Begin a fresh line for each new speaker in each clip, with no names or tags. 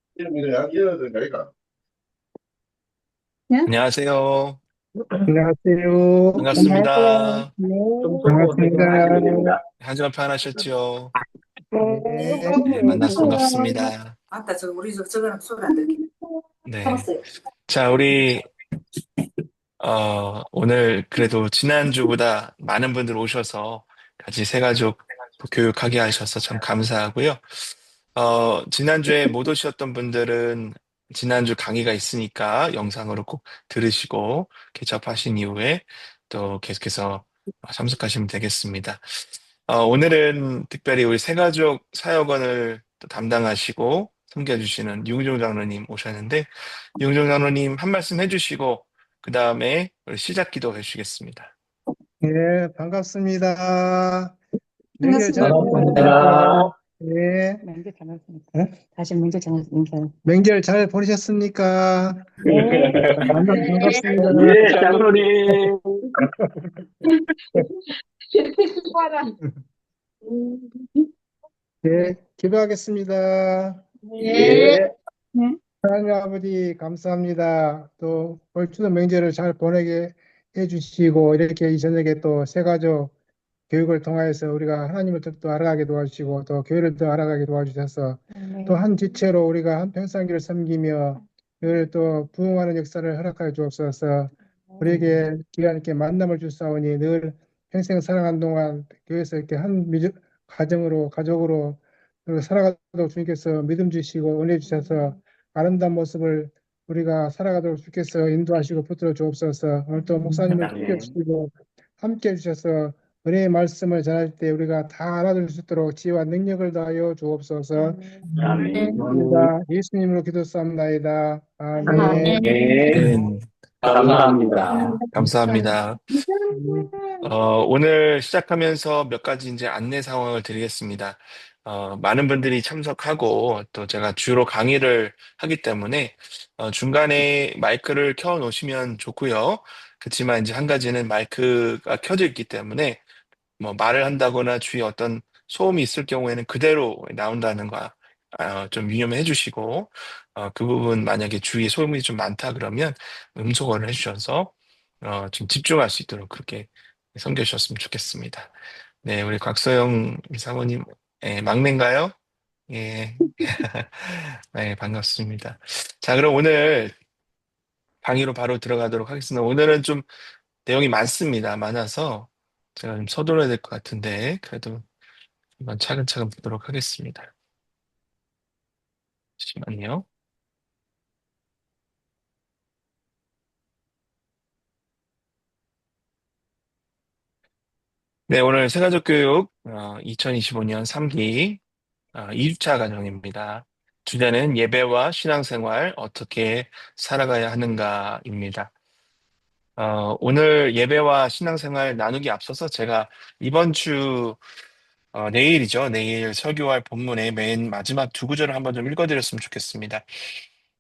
안녕하세요.
안녕하세요.
안녕하세요.
반갑습니다.
네.
반갑습니다.
한 주간 평안하셨죠?
네.
네, 만나서 반갑습니다.
아따, 우리 저거는 소리 안 들게.
네.
알았어요.
자, 우리, 오늘 그래도 지난주보다 많은 분들 오셔서 같이 새가족 교육하게 하셔서 참 감사하고요. 지난주에 못 오셨던 분들은 지난주 강의가 있으니까 영상으로 꼭 들으시고 개첩하신 이후에 또 계속해서 참석하시면 되겠습니다. 오늘은 특별히 우리 새가족 사역원을 또 담당하시고 섬겨주시는 유은종 장로님 오셨는데, 유은종 장로님 한 말씀 해주시고, 그 다음에 시작 기도 해주시겠습니다.
네, 반갑습니다. 명절 잘
반갑습니다.
보내셨습니까? 네.
명절 잘 보냈습니다.
네?
다시 명절 잘 보냈습니다.
명절 잘 보내셨습니까?
네.
반갑습니다.
예, 장로님.
네, 기도하겠습니다.
예.
하나님 아버지 감사합니다. 또 올 추도 명절을 잘 보내게 해주시고 이렇게 이 저녁에 또 새가족 교육을 통하여서 우리가 하나님을 더 알아가게 도와주시고 또 교회를 더 알아가게 도와주셔서 또 한 지체로 우리가 한 평상기를 섬기며 교회를 또 부흥하는 역사를 허락하여 주옵소서. 우리에게 기간 있게 만남을 주사오니 늘 평생 살아간 동안 교회에서 이렇게 한 가정으로 가족으로 살아가도록 주님께서 믿음 주시고 은혜 주셔서 아름다운 모습을 우리가 살아가도록 주께서 인도하시고 붙들어 주옵소서. 오늘 또 목사님을
아멘.
지켜주시고 함께 해주셔서 은혜의 말씀을 전할 때 우리가 다 알아들을 수 있도록 지혜와 능력을 다하여 주옵소서.
아멘.
감사합니다. 예수님으로 기도합나이다. 아멘.
네. 감사합니다.
네, 감사합니다. 오늘 시작하면서 몇 가지 이제 안내 상황을 드리겠습니다. 많은 분들이 참석하고 또 제가 주로 강의를 하기 때문에 중간에 마이크를 켜 놓으시면 좋고요. 그렇지만 이제 한 가지는 마이크가 켜져 있기 때문에 뭐 말을 한다거나 주위에 어떤 소음이 있을 경우에는 그대로 나온다는 거 좀 유념해 주시고 그 부분 만약에 주위에 소음이 좀 많다 그러면 음소거를 해주셔서 좀 집중할 수 있도록 그렇게 섬겨주셨으면 좋겠습니다. 네, 우리 곽서영 사모님, 막내인가요? 예. 네, 반갑습니다. 자, 그럼 오늘 강의로 바로 들어가도록 하겠습니다. 오늘은 좀 내용이 많아서 제가 좀 서둘러야 될 것 같은데, 그래도 한번 차근차근 보도록 하겠습니다. 잠시만요. 네, 오늘 세가족 교육 2025년 3기 2주차 과정입니다. 주제는 예배와 신앙생활 어떻게 살아가야 하는가입니다. 오늘 예배와 신앙생활 나누기 앞서서 제가 이번 주 내일이죠. 내일 설교할 본문의 맨 마지막 두 구절을 한번 좀 읽어드렸으면 좋겠습니다.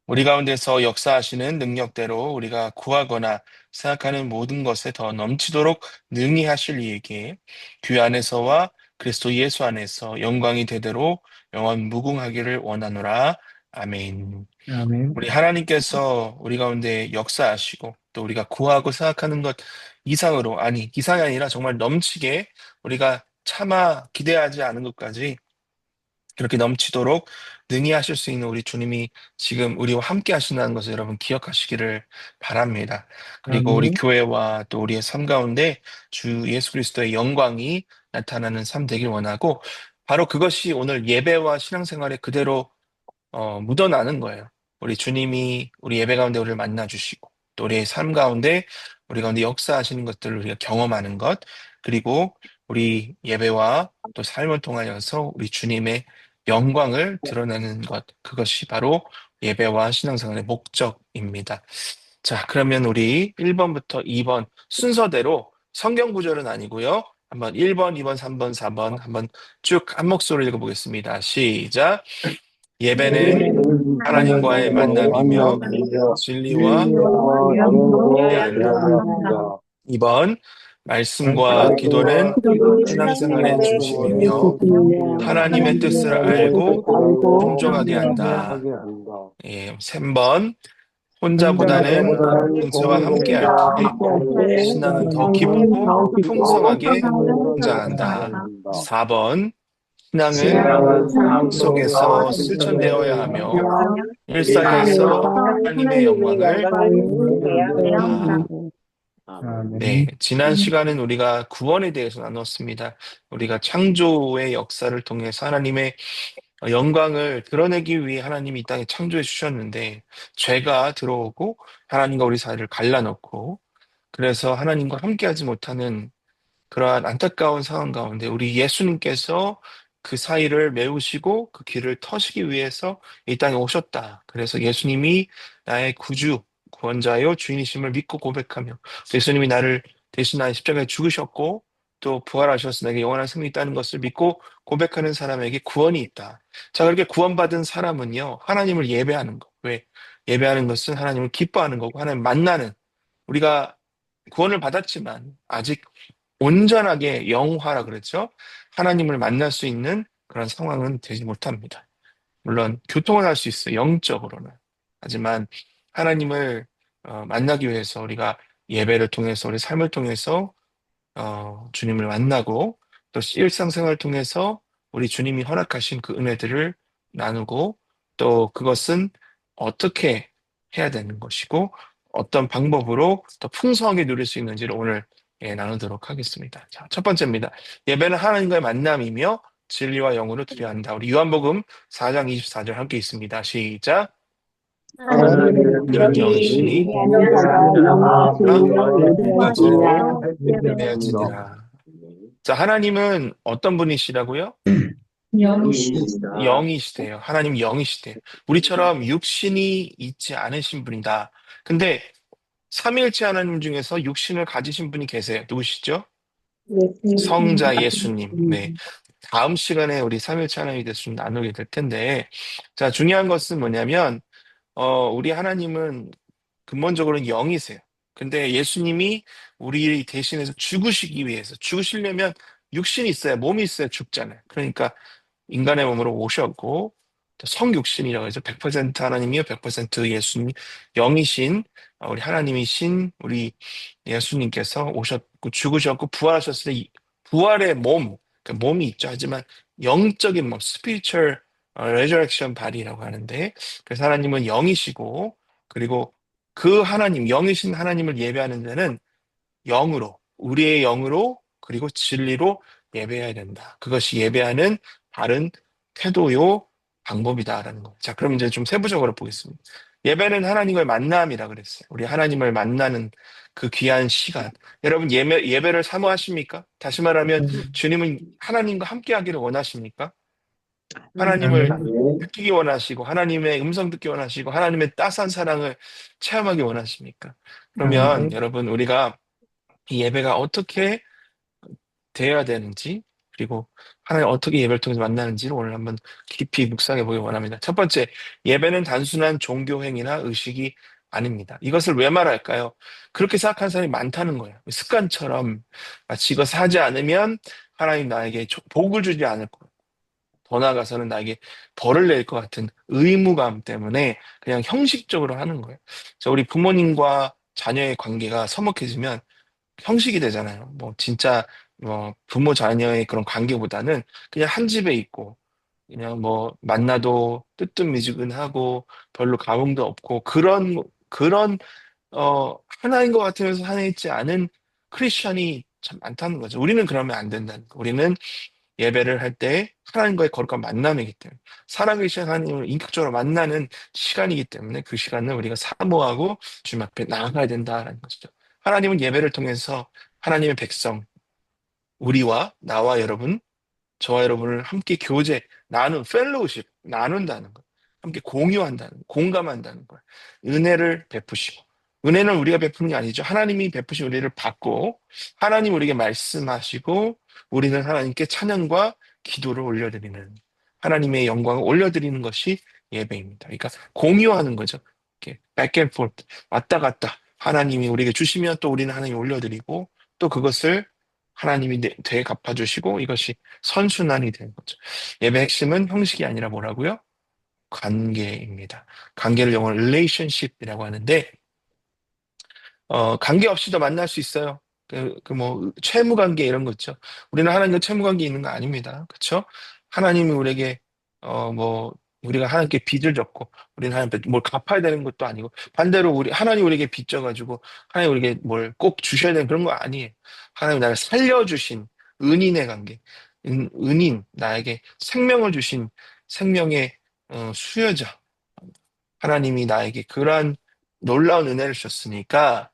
우리 가운데서 역사하시는 능력대로 우리가 구하거나 생각하는 모든 것에 더 넘치도록 능히 하실 이에게 교회 안에서와 그리스도 예수 안에서 영광이 되도록 영원 무궁하기를 원하노라. 아멘.
아멘.
우리 하나님께서 우리 가운데 역사하시고 또 우리가 구하고 생각하는 것 이상으로, 아니 이상이 아니라 정말 넘치게 우리가 차마 기대하지 않은 것까지 그렇게 넘치도록 능히 하실 수 있는 우리 주님이 지금 우리와 함께 하신다는 것을 여러분 기억하시기를 바랍니다. 그리고 우리
아멘.
교회와 또 우리의 삶 가운데 주 예수 그리스도의 영광이 나타나는 삶 되길 원하고, 바로 그것이 오늘 예배와 신앙생활에 그대로 묻어나는 거예요. 우리 주님이 우리 예배 가운데 우리를 만나주시고 또 우리의 삶 가운데 우리 가운데 역사하시는 것들을 우리가 경험하는 것, 그리고 우리 예배와 또 삶을 통하여서 우리 주님의 영광을 드러내는 것, 그것이 바로 예배와 신앙생활의 목적입니다. 자, 그러면 우리 1번부터 2번 순서대로 성경 구절은 아니고요. 한번 1번, 2번, 3번, 4번 한번 쭉 한 목소리로 읽어보겠습니다. 시작. 예배는 하나님과의 만남이며 진리와 함께 한다. 2번, 말씀과 기도는 신앙생활의 중심이며 하나님의 뜻을 알고 순종하게 한다. 예, 3번, 혼자보다는 공동체와 함께 할 때 신앙은 더 깊고 풍성하게 성장한다. 4번, 신앙은 삶 속에서 실천되어야 하며 일상에서 하나님의 영광을 한다. 네,
아멘.
지난 시간은 우리가 구원에 대해서 나눴습니다. 우리가 창조의 역사를 통해서 하나님의 영광을 드러내기 위해 하나님이 이 땅에 창조해 주셨는데, 죄가 들어오고 하나님과 우리 사이를 갈라놓고 그래서 하나님과 함께하지 못하는 그러한 안타까운 상황 가운데 우리 예수님께서 그 사이를 메우시고 그 길을 터시기 위해서 이 땅에 오셨다. 그래서 예수님이 나의 구주, 구원자요 주인이심을 믿고 고백하며, 예수님이 나를 대신하여 십자가에 죽으셨고 또 부활하셔서 내게 영원한 생명이 있다는 것을 믿고 고백하는 사람에게 구원이 있다. 자, 그렇게 구원받은 사람은요, 하나님을 예배하는 것. 왜? 예배하는 것은 하나님을 기뻐하는 거고 하나님 만나는, 우리가 구원을 받았지만 아직 온전하게 영화라 그랬죠. 하나님을 만날 수 있는 그런 상황은 되지 못합니다. 물론 교통을 할 수 있어요. 영적으로는. 하지만 하나님을 만나기 위해서 우리가 예배를 통해서 우리 삶을 통해서 주님을 만나고 또 일상생활을 통해서 우리 주님이 허락하신 그 은혜들을 나누고, 또 그것은 어떻게 해야 되는 것이고 어떤 방법으로 더 풍성하게 누릴 수 있는지를 오늘 나누도록 하겠습니다. 자, 첫 번째입니다. 예배는 하나님과의 만남이며 진리와 영으로 드려야 한다. 우리 요한복음 4장 24절 함께 있습니다. 시작. 하나님은 영이시니 예배하지니라. 자, 하나님은 어떤 분이시라고요? 영이시대요. 하나님 영이시대요. 우리처럼 육신이 있지 않으신 분이다. 근데 삼위일체 하나님 중에서 육신을 가지신 분이 계세요. 누구시죠? 성자 예수님. 네. 다음 시간에 우리 삼위일체 하나님에 대해서 좀 나누게 될 텐데, 자, 중요한 것은 뭐냐면, 우리 하나님은 근본적으로는 영이세요. 근데 예수님이 우리 대신해서 죽으시기 위해서, 죽으시려면 육신이 있어야, 몸이 있어야 죽잖아요. 그러니까 인간의 몸으로 오셨고, 성육신이라고 해서 100% 하나님이요, 100% 예수님, 영이신, 우리 하나님이신 우리 예수님께서 오셨고, 죽으셨고, 부활하셨을 때, 부활의 몸, 그 몸이 있죠. 하지만 영적인 몸, spiritual resurrection body라고 하는데, 그래서 하나님은 영이시고, 그리고 그 하나님, 영이신 하나님을 예배하는 자는 영으로, 우리의 영으로, 그리고 진리로 예배해야 된다. 그것이 예배하는 바른 태도요, 방법이다라는 거예요. 자, 그럼 이제 좀 세부적으로 보겠습니다. 예배는 하나님을 만남이라 그랬어요. 우리 하나님을 만나는 그 귀한 시간. 여러분, 예배를 사모하십니까? 다시 말하면, 주님은 하나님과 함께 하기를 원하십니까? 하나님을 느끼기 원하시고, 하나님의 음성 듣기 원하시고, 하나님의 따스한 사랑을 체험하기 원하십니까? 그러면 여러분, 우리가 이 예배가 어떻게 되어야 되는지, 그리고 하나님 어떻게 예배를 통해서 만나는지를 오늘 한번 깊이 묵상해 보기 원합니다. 첫 번째, 예배는 단순한 종교 행위나 의식이 아닙니다. 이것을 왜 말할까요? 그렇게 생각하는 사람이 많다는 거예요. 습관처럼 마치 이것을 하지 않으면 하나님 나에게 복을 주지 않을 거예요. 더 나아가서는 나에게 벌을 낼 것 같은 의무감 때문에 그냥 형식적으로 하는 거예요. 자, 우리 부모님과 자녀의 관계가 서먹해지면 형식이 되잖아요. 뭐 진짜 뭐 부모 자녀의 그런 관계보다는 그냥 한 집에 있고 그냥 뭐 만나도 뜨뜻미지근하고 별로 감흥도 없고 그런 하나인 것 같으면서 하나 있지 않은 크리스천이 참 많다는 거죠. 우리는 그러면 안 된다는 거. 우리는 예배를 할 때 하나님과의 거룩한 만남이기 때문에 살아계신 하나님을 인격적으로 만나는 시간이기 때문에 그 시간을 우리가 사모하고 주님 앞에 나아가야 된다라는 것이죠. 하나님은 예배를 통해서 하나님의 백성, 우리와 나와 여러분, 저와 여러분을 함께 교제, 펠로우십, 나눈다는 것. 함께 공유한다는, 공감한다는 것. 은혜를 베푸시고. 은혜는 우리가 베푸는 게 아니죠. 하나님이 베푸신 은혜를 받고, 하나님 우리에게 말씀하시고, 우리는 하나님께 찬양과 기도를 올려드리는, 하나님의 영광을 올려드리는 것이 예배입니다. 그러니까 공유하는 거죠. 이렇게 back and forth, 왔다 갔다. 하나님이 우리에게 주시면 또 우리는 하나님 올려드리고, 또 그것을 하나님이 되게 갚아주시고 이것이 선순환이 되는 거죠. 예배 핵심은 형식이 아니라 뭐라고요? 관계입니다. 관계를 영어로 relationship이라고 하는데 관계 없이도 만날 수 있어요. 뭐 채무 관계 이런 거 있죠. 우리는 하나님과 채무 관계 있는 거 아닙니다. 그렇죠? 하나님이 우리에게 뭐 우리가 하나님께 빚을 졌고 우리는 하나님께 뭘 갚아야 되는 것도 아니고 반대로 하나님 우리에게 빚 져가지고 하나님 우리에게 뭘 꼭 주셔야 되는 그런 거 아니에요. 하나님 나를 살려주신 은인의 관계, 은인 나에게 생명을 주신 생명의 수여자 하나님이 나에게 그러한 놀라운 은혜를 주셨으니까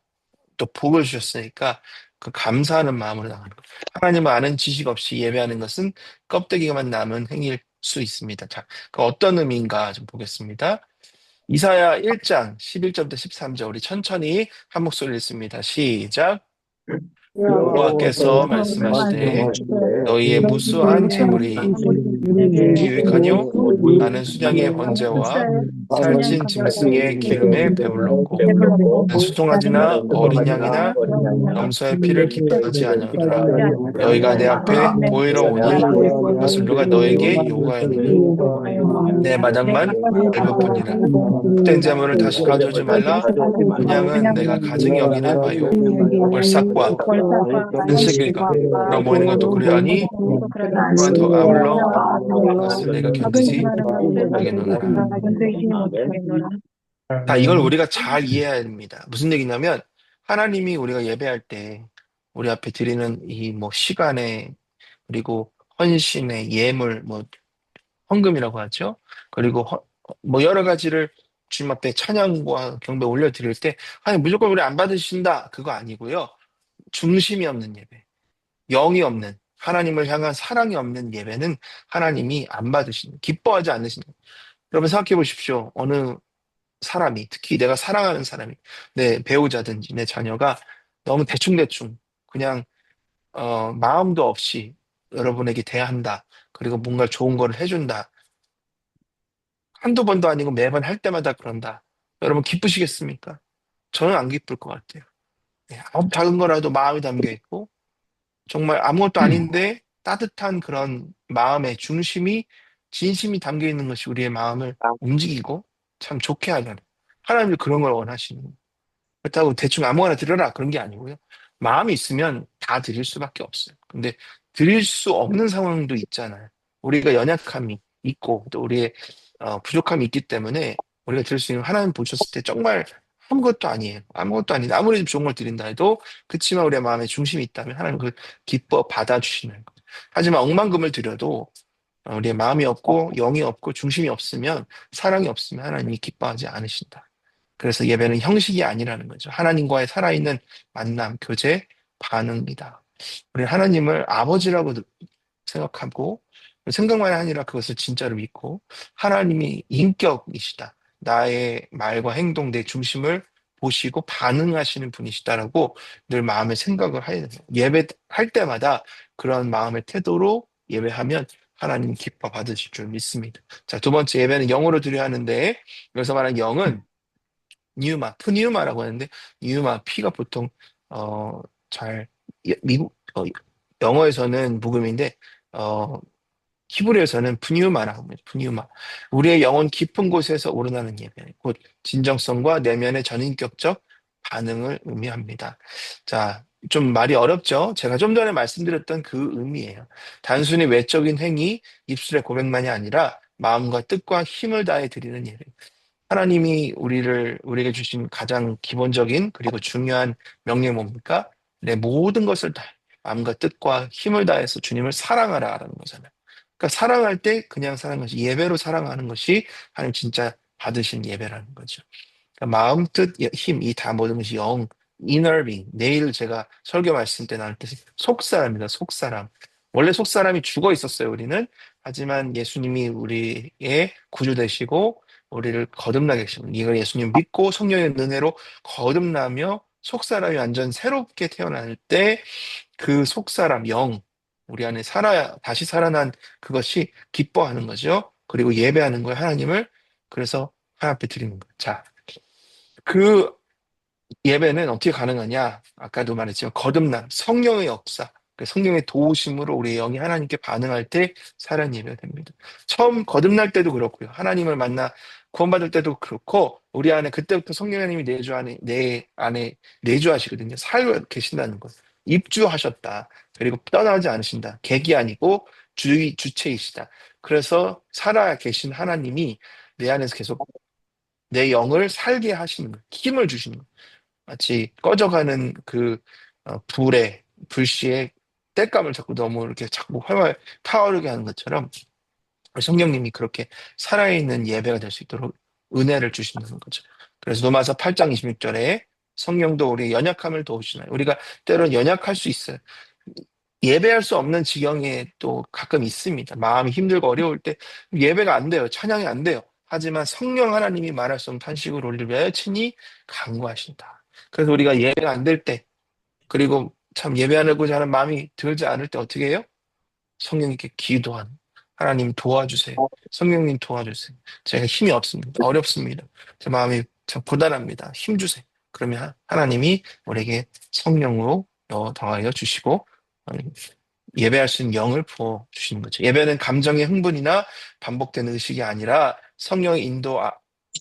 또 복을 주셨으니까 그 감사하는 마음으로 나가는 거예요. 하나님을 아는 지식 없이 예배하는 것은 껍데기만 남은 행위일 수 있습니다. 자, 그 어떤 의미인가 좀 보겠습니다. 이사야 1장 11절부터 13절 우리 천천히 한 목소리 읽습니다. 시작. 여호와께서 말씀하시되 너희의 무수한 재물이 내게 유익하뇨? 나는 수량의 번제와 살찐 짐승의 기름에 배불렀고 난 수송아지나 어린 양이나 염소의 피를 기뻐하지 아니하노라. 너희가 내 앞에 보이러 오니 그것을 누가 너에게 요구하였느냐? 내 마당만 밟을뿐이라. 헛된 재물을 다시 가져오지 말라. 분양은 내가 가증히 여기는 바요. 월삭과 안식일과 그런 모이는 것도 그리하니 또한 더 아울러 그것을 내가 견디지 못하겠노라. 자, 이걸 우리가 잘 이해해야 됩니다. 무슨 얘기냐면 하나님이 우리가 예배할 때 우리 앞에 드리는 이 뭐 시간에 그리고 헌신의 예물 뭐 헌금이라고 하죠. 그리고 뭐 여러 가지를 주님 앞에 찬양과 경배 올려드릴 때 아니 무조건 우리 안 받으신다 그거 아니고요. 중심이 없는 예배, 영이 없는 하나님을 향한 사랑이 없는 예배는 하나님이 안 받으시는, 기뻐하지 않으시는. 여러분 생각해 보십시오. 어느 사람이, 특히 내가 사랑하는 사람이, 내 배우자든지 내 자녀가 너무 대충대충 그냥 마음도 없이 여러분에게 대한다. 그리고 뭔가 좋은 거를 해준다. 한두 번도 아니고 매번 할 때마다 그런다. 여러분 기쁘시겠습니까? 저는 안 기쁠 것 같아요. 아무 작은 거라도 마음이 담겨 있고 정말 아무것도 아닌데 따뜻한 그런 마음의 중심이 진심이 담겨 있는 것이 우리의 마음을 움직이고 참 좋게 하는 하나님도 그런 걸 원하시는 거예요. 그렇다고 대충 아무거나 드려라 그런 게 아니고요. 마음이 있으면 다 드릴 수밖에 없어요. 근데 드릴 수 없는 상황도 있잖아요. 우리가 연약함이 있고 또 우리의 부족함이 있기 때문에 우리가 드릴 수 있는 하나님 보셨을 때 정말 아무것도 아니에요. 아무것도 아닌데 아무리 좋은 걸 드린다 해도 그치만 우리의 마음에 중심이 있다면 하나님 그걸 기뻐 받아주시는 거예요. 하지만 억만금을 드려도 우리의 마음이 없고 영이 없고 중심이 없으면 사랑이 없으면 하나님이 기뻐하지 않으신다. 그래서 예배는 형식이 아니라는 거죠. 하나님과의 살아있는 만남, 교제, 반응이다. 우리는 하나님을 아버지라고 생각하고 생각만 아니라 그것을 진짜로 믿고 하나님이 인격이시다. 나의 말과 행동, 내 중심을 보시고 반응하시는 분이시다라고 늘 마음의 생각을 해야 돼요. 예배할 때마다 그런 마음의 태도로 예배하면 하나님 기뻐 받으실 줄 믿습니다. 자, 두 번째 예배는 영으로 드려야 하는데 여기서 말하는 영은 뉴마, 푸뉴마라고 하는데 뉴마, 피가 보통 잘 미국 영어에서는 묵음인데 어, 히브리어에서는 푸뉴마라고 합니다. 푸뉴마. 우리의 영혼 깊은 곳에서 우러나는 예배, 곧 진정성과 내면의 전인격적 반응을 의미합니다. 자, 좀 말이 어렵죠? 제가 좀 전에 말씀드렸던 그 의미예요. 단순히 외적인 행위, 입술의 고백만이 아니라 마음과 뜻과 힘을 다해 드리는 예배. 하나님이 우리에게 주신 가장 기본적인 그리고 중요한 명령이 뭡니까? 내 모든 것을 다 마음과 뜻과 힘을 다해서 주님을 사랑하라라는 거잖아요. 그러니까 사랑할 때 그냥 사랑하는 것이 예배로 사랑하는 것이 하나님 진짜 받으신 예배라는 거죠. 그러니까 마음, 뜻, 힘, 이 다 모든 것이 영, inner being. 내일 제가 설교 말씀 때 나눌 때 속사람입니다. 속사람. 원래 속사람이 죽어 있었어요, 우리는. 하지만 예수님이 우리의 구주 되시고 우리를 거듭나게 하시는 이걸 예수님 믿고 성령의 은혜로 거듭나며 속사람이 완전 새롭게 태어날 때 그 속사람, 영, 우리 안에 다시 살아난 그것이 기뻐하는 거죠. 그리고 예배하는 거예요, 하나님을. 그래서 하나님 앞에 드리는 거예요. 자, 그 예배는 어떻게 가능하냐? 아까도 말했지만 거듭남, 성령의 역사, 그 성령의 도우심으로 우리의 영이 하나님께 반응할 때 살아난 예배가 됩니다. 처음 거듭날 때도 그렇고요. 하나님을 만나 구원받을 때도 그렇고 우리 안에 그때부터 성령 하나님이 내 안에 내주하시거든요. 살고 계신다는 것. 입주하셨다. 그리고 떠나지 않으신다. 객이 아니고 주체이시다. 그래서 살아 계신 하나님이 내 안에서 계속 내 영을 살게 하시는 거예요. 힘을 주시는 거예요. 마치 꺼져가는 그 불씨에 땔감을 자꾸 너무 이렇게 자꾸 활활 타오르게 하는 것처럼 성령님이 그렇게 살아있는 예배가 될 수 있도록 은혜를 주신다는 거죠. 그래서 로마서 8장 26절에 성령도 우리의 연약함을 도우시나요? 우리가 때로는 연약할 수 있어요. 예배할 수 없는 지경에 또 가끔 있습니다. 마음이 힘들고 어려울 때 예배가 안 돼요. 찬양이 안 돼요. 하지만 성령 하나님이 말할 수 없는 탄식으로 우리를 매친히 강구하신다. 그래서 우리가 예배가 안 될 때, 그리고 참 예배하고자 하는 마음이 들지 않을 때 어떻게 해요? 성령님께 기도하는. 하나님 도와주세요. 성령님 도와주세요. 제가 힘이 없습니다. 어렵습니다. 제 마음이 참 고단합니다. 힘 주세요. 그러면 하나님이 우리에게 성령으로 더하여 주시고 예배할 수 있는 영을 부어 주시는 거죠. 예배는 감정의 흥분이나 반복되는 의식이 아니라 성령의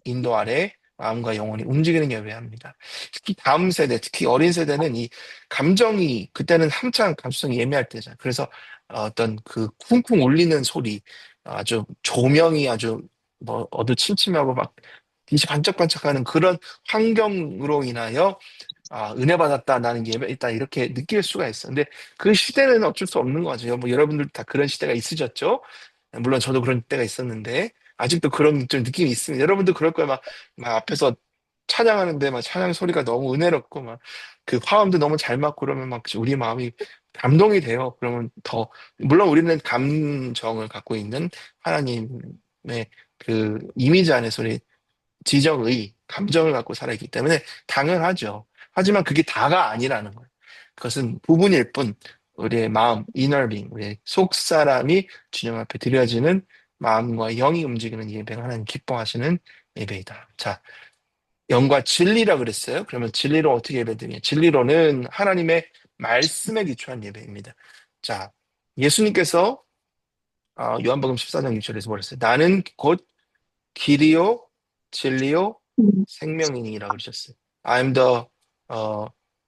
인도 아래 마음과 영혼이 움직이는 예배합니다. 특히 다음 세대, 특히 어린 세대는 이 감정이 그때는 한창 감수성이 예민할 때잖아요. 그래서 어떤 그 쿵쿵 울리는 소리, 아주 조명이 아주 뭐 어두침침하고 막 빛이 반짝반짝하는 그런 환경으로 인하여 은혜 받았다, 나는 예배 있다, 이렇게 느낄 수가 있어. 근데 그 시대는 어쩔 수 없는 거죠. 뭐 여러분들 다 그런 시대가 있으셨죠? 물론 저도 그런 때가 있었는데, 아직도 그런 좀 느낌이 있습니다. 여러분도 그럴 거예요. 막 앞에서 찬양하는데 막 찬양 소리가 너무 은혜롭고 막 그 화음도 너무 잘 맞고 그러면 막 우리 마음이 감동이 돼요. 그러면 더 물론 우리는 감정을 갖고 있는 하나님의 그 이미지 안에서 우리 지정의 감정을 갖고 살아있기 때문에 당연하죠. 하지만 그게 다가 아니라는 거예요. 그것은 부분일 뿐 우리의 마음, 이너빙, 우리의 속 사람이 주님 앞에 드려지는 마음과 영이 움직이는 예배가 하나님 기뻐하시는 예배이다. 자, 영과 진리라 그랬어요. 그러면 진리로 어떻게 예배드리냐? 진리로는 하나님의 말씀에 기초한 예배입니다. 자, 예수님께서 요한복음 14장 6절에서 뭐랬어요? 나는 곧 길이요, 진리요, 생명이니라 그러셨어요. I'm the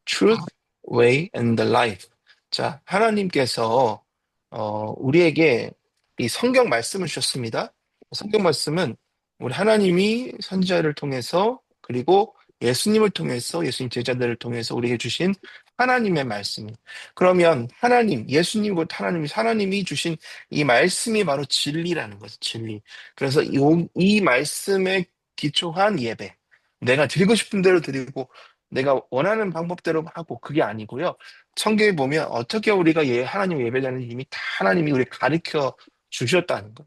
truth, way, and the life. 자, 하나님께서 우리에게 이 성경 말씀을 주셨습니다. 성경 말씀은 우리 하나님이 선지자를 통해서 그리고 예수님을 통해서 예수님 제자들을 통해서 우리에게 주신 하나님의 말씀. 그러면 하나님, 예수님 곧 하나님이 주신 이 말씀이 바로 진리라는 거죠. 진리. 그래서 이 말씀에 기초한 예배. 내가 드리고 싶은 대로 드리고 내가 원하는 방법대로 하고 그게 아니고요. 성경에 보면 어떻게 우리가 하나님 예배자는 이미 다 하나님이 우리 가르쳐 주셨다는 거.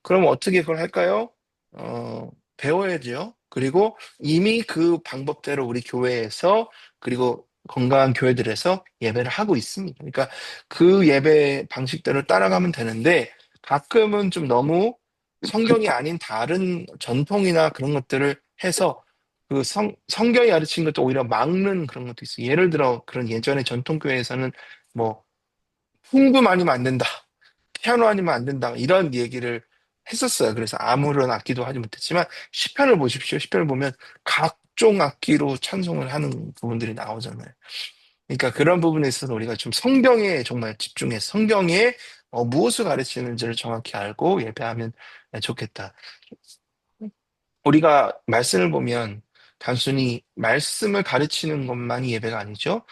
그럼 어떻게 그걸 할까요? 배워야죠. 그리고 이미 그 방법대로 우리 교회에서 그리고 건강한 교회들에서 예배를 하고 있습니다. 그러니까 그 예배 방식대로 따라가면 되는데 가끔은 좀 너무 성경이 아닌 다른 전통이나 그런 것들을 해서 그 성경이 가르친 것도 오히려 막는 그런 것도 있어요. 예를 들어 그런 예전에 전통교회에서는 뭐 풍금 아니면 안 된다. 피아노 아니면 안 된다. 이런 얘기를 했었어요. 그래서 아무런 악기도 하지 못했지만 시편을 보십시오. 시편을 보면 각종 악기로 찬송을 하는 부분들이 나오잖아요. 그러니까 그런 부분에 있어서 우리가 좀 성경에 정말 집중해서 성경에 무엇을 가르치는지를 정확히 알고 예배하면 좋겠다. 우리가 말씀을 보면 단순히 말씀을 가르치는 것만이 예배가 아니죠.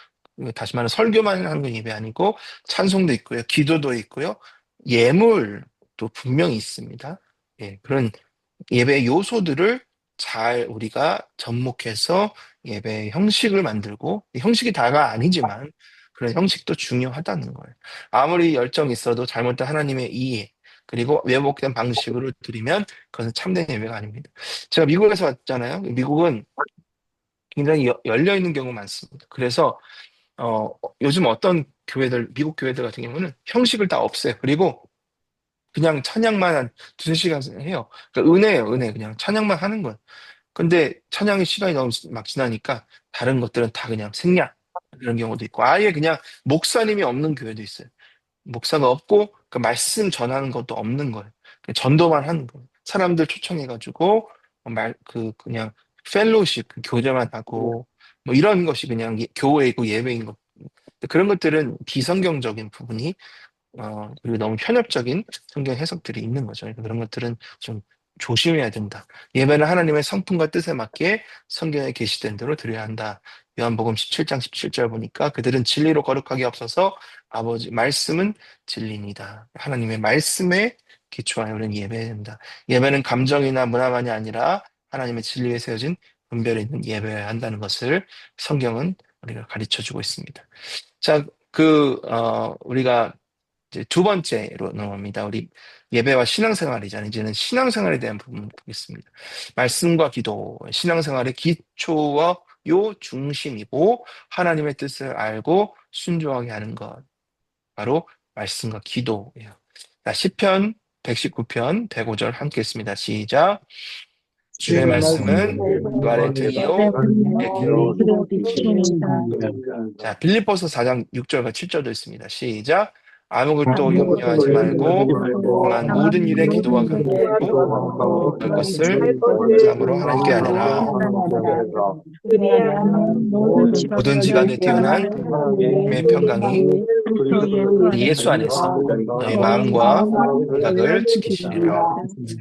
다시 말해 설교만 하는 건 예배 아니고 찬송도 있고요. 기도도 있고요. 예물도 분명히 있습니다. 예, 그런 예배 요소들을 잘 우리가 접목해서 예배 형식을 만들고 형식이 다가 아니지만 그런 형식도 중요하다는 거예요. 아무리 열정이 있어도 잘못된 하나님의 이해 그리고 왜곡된 방식으로 드리면 그것은 참된 예배가 아닙니다. 제가 미국에서 왔잖아요. 미국은 굉장히 열려 있는 경우가 많습니다. 그래서 요즘 어떤 교회들 미국 교회들 같은 경우는 형식을 다 없애요. 그리고 그냥 찬양만 한 두세 시간 해요. 그러니까 은혜예요, 은혜. 그냥 찬양만 하는 거예요. 근데 찬양의 시간이 너무 막 지나니까 다른 것들은 다 그냥 생략. 그런 경우도 있고, 아예 그냥 목사님이 없는 교회도 있어요. 목사가 없고, 그 말씀 전하는 것도 없는 거예요. 그냥 전도만 하는 거예요. 사람들 초청해가지고, 그냥, 펠로우십, 그 교제만 하고, 뭐 이런 것이 그냥 교회이고 예배인 것. 그런 것들은 비성경적인 부분이 그리고 너무 편협적인 성경 해석들이 있는 거죠. 그러니까 그런 것들은 좀 조심해야 된다. 예배는 하나님의 성품과 뜻에 맞게 성경에 게시된 대로 드려야 한다. 요한복음 17장 17절 보니까 그들은 진리로 거룩하게 없어서 아버지 말씀은 진리입니다. 하나님의 말씀에 기초하여 우리는 예배한다. 예배는 감정이나 문화만이 아니라 하나님의 진리에 세워진 분별에 있는 예배여야 한다는 것을 성경은 우리가 가르쳐 주고 있습니다. 자, 우리가 이제 두 번째로 넘어갑니다. 우리 예배와 신앙생활이잖아요. 이제는 신앙생활에 대한 부분을 보겠습니다. 말씀과 기도, 신앙생활의 기초와 요 중심이고 하나님의 뜻을 알고 순종하게 하는 것. 바로 말씀과 기도예요. 자, 시편 119편 105절 함께 했습니다. 시작. 주의 말씀은 그 안에 등이요 자, 빌립보서 4장 6절과 7절도 있습니다. 시작. 아무것도 염려하지 말고 다만 모든 일에 기도와 간구로 할 것을 감사함으로 하나님께 아뢰라. 모든 지간에 뛰어난 힘의 평강이 우리 예수 안에서 너희 마음과 생각을 지키시리라.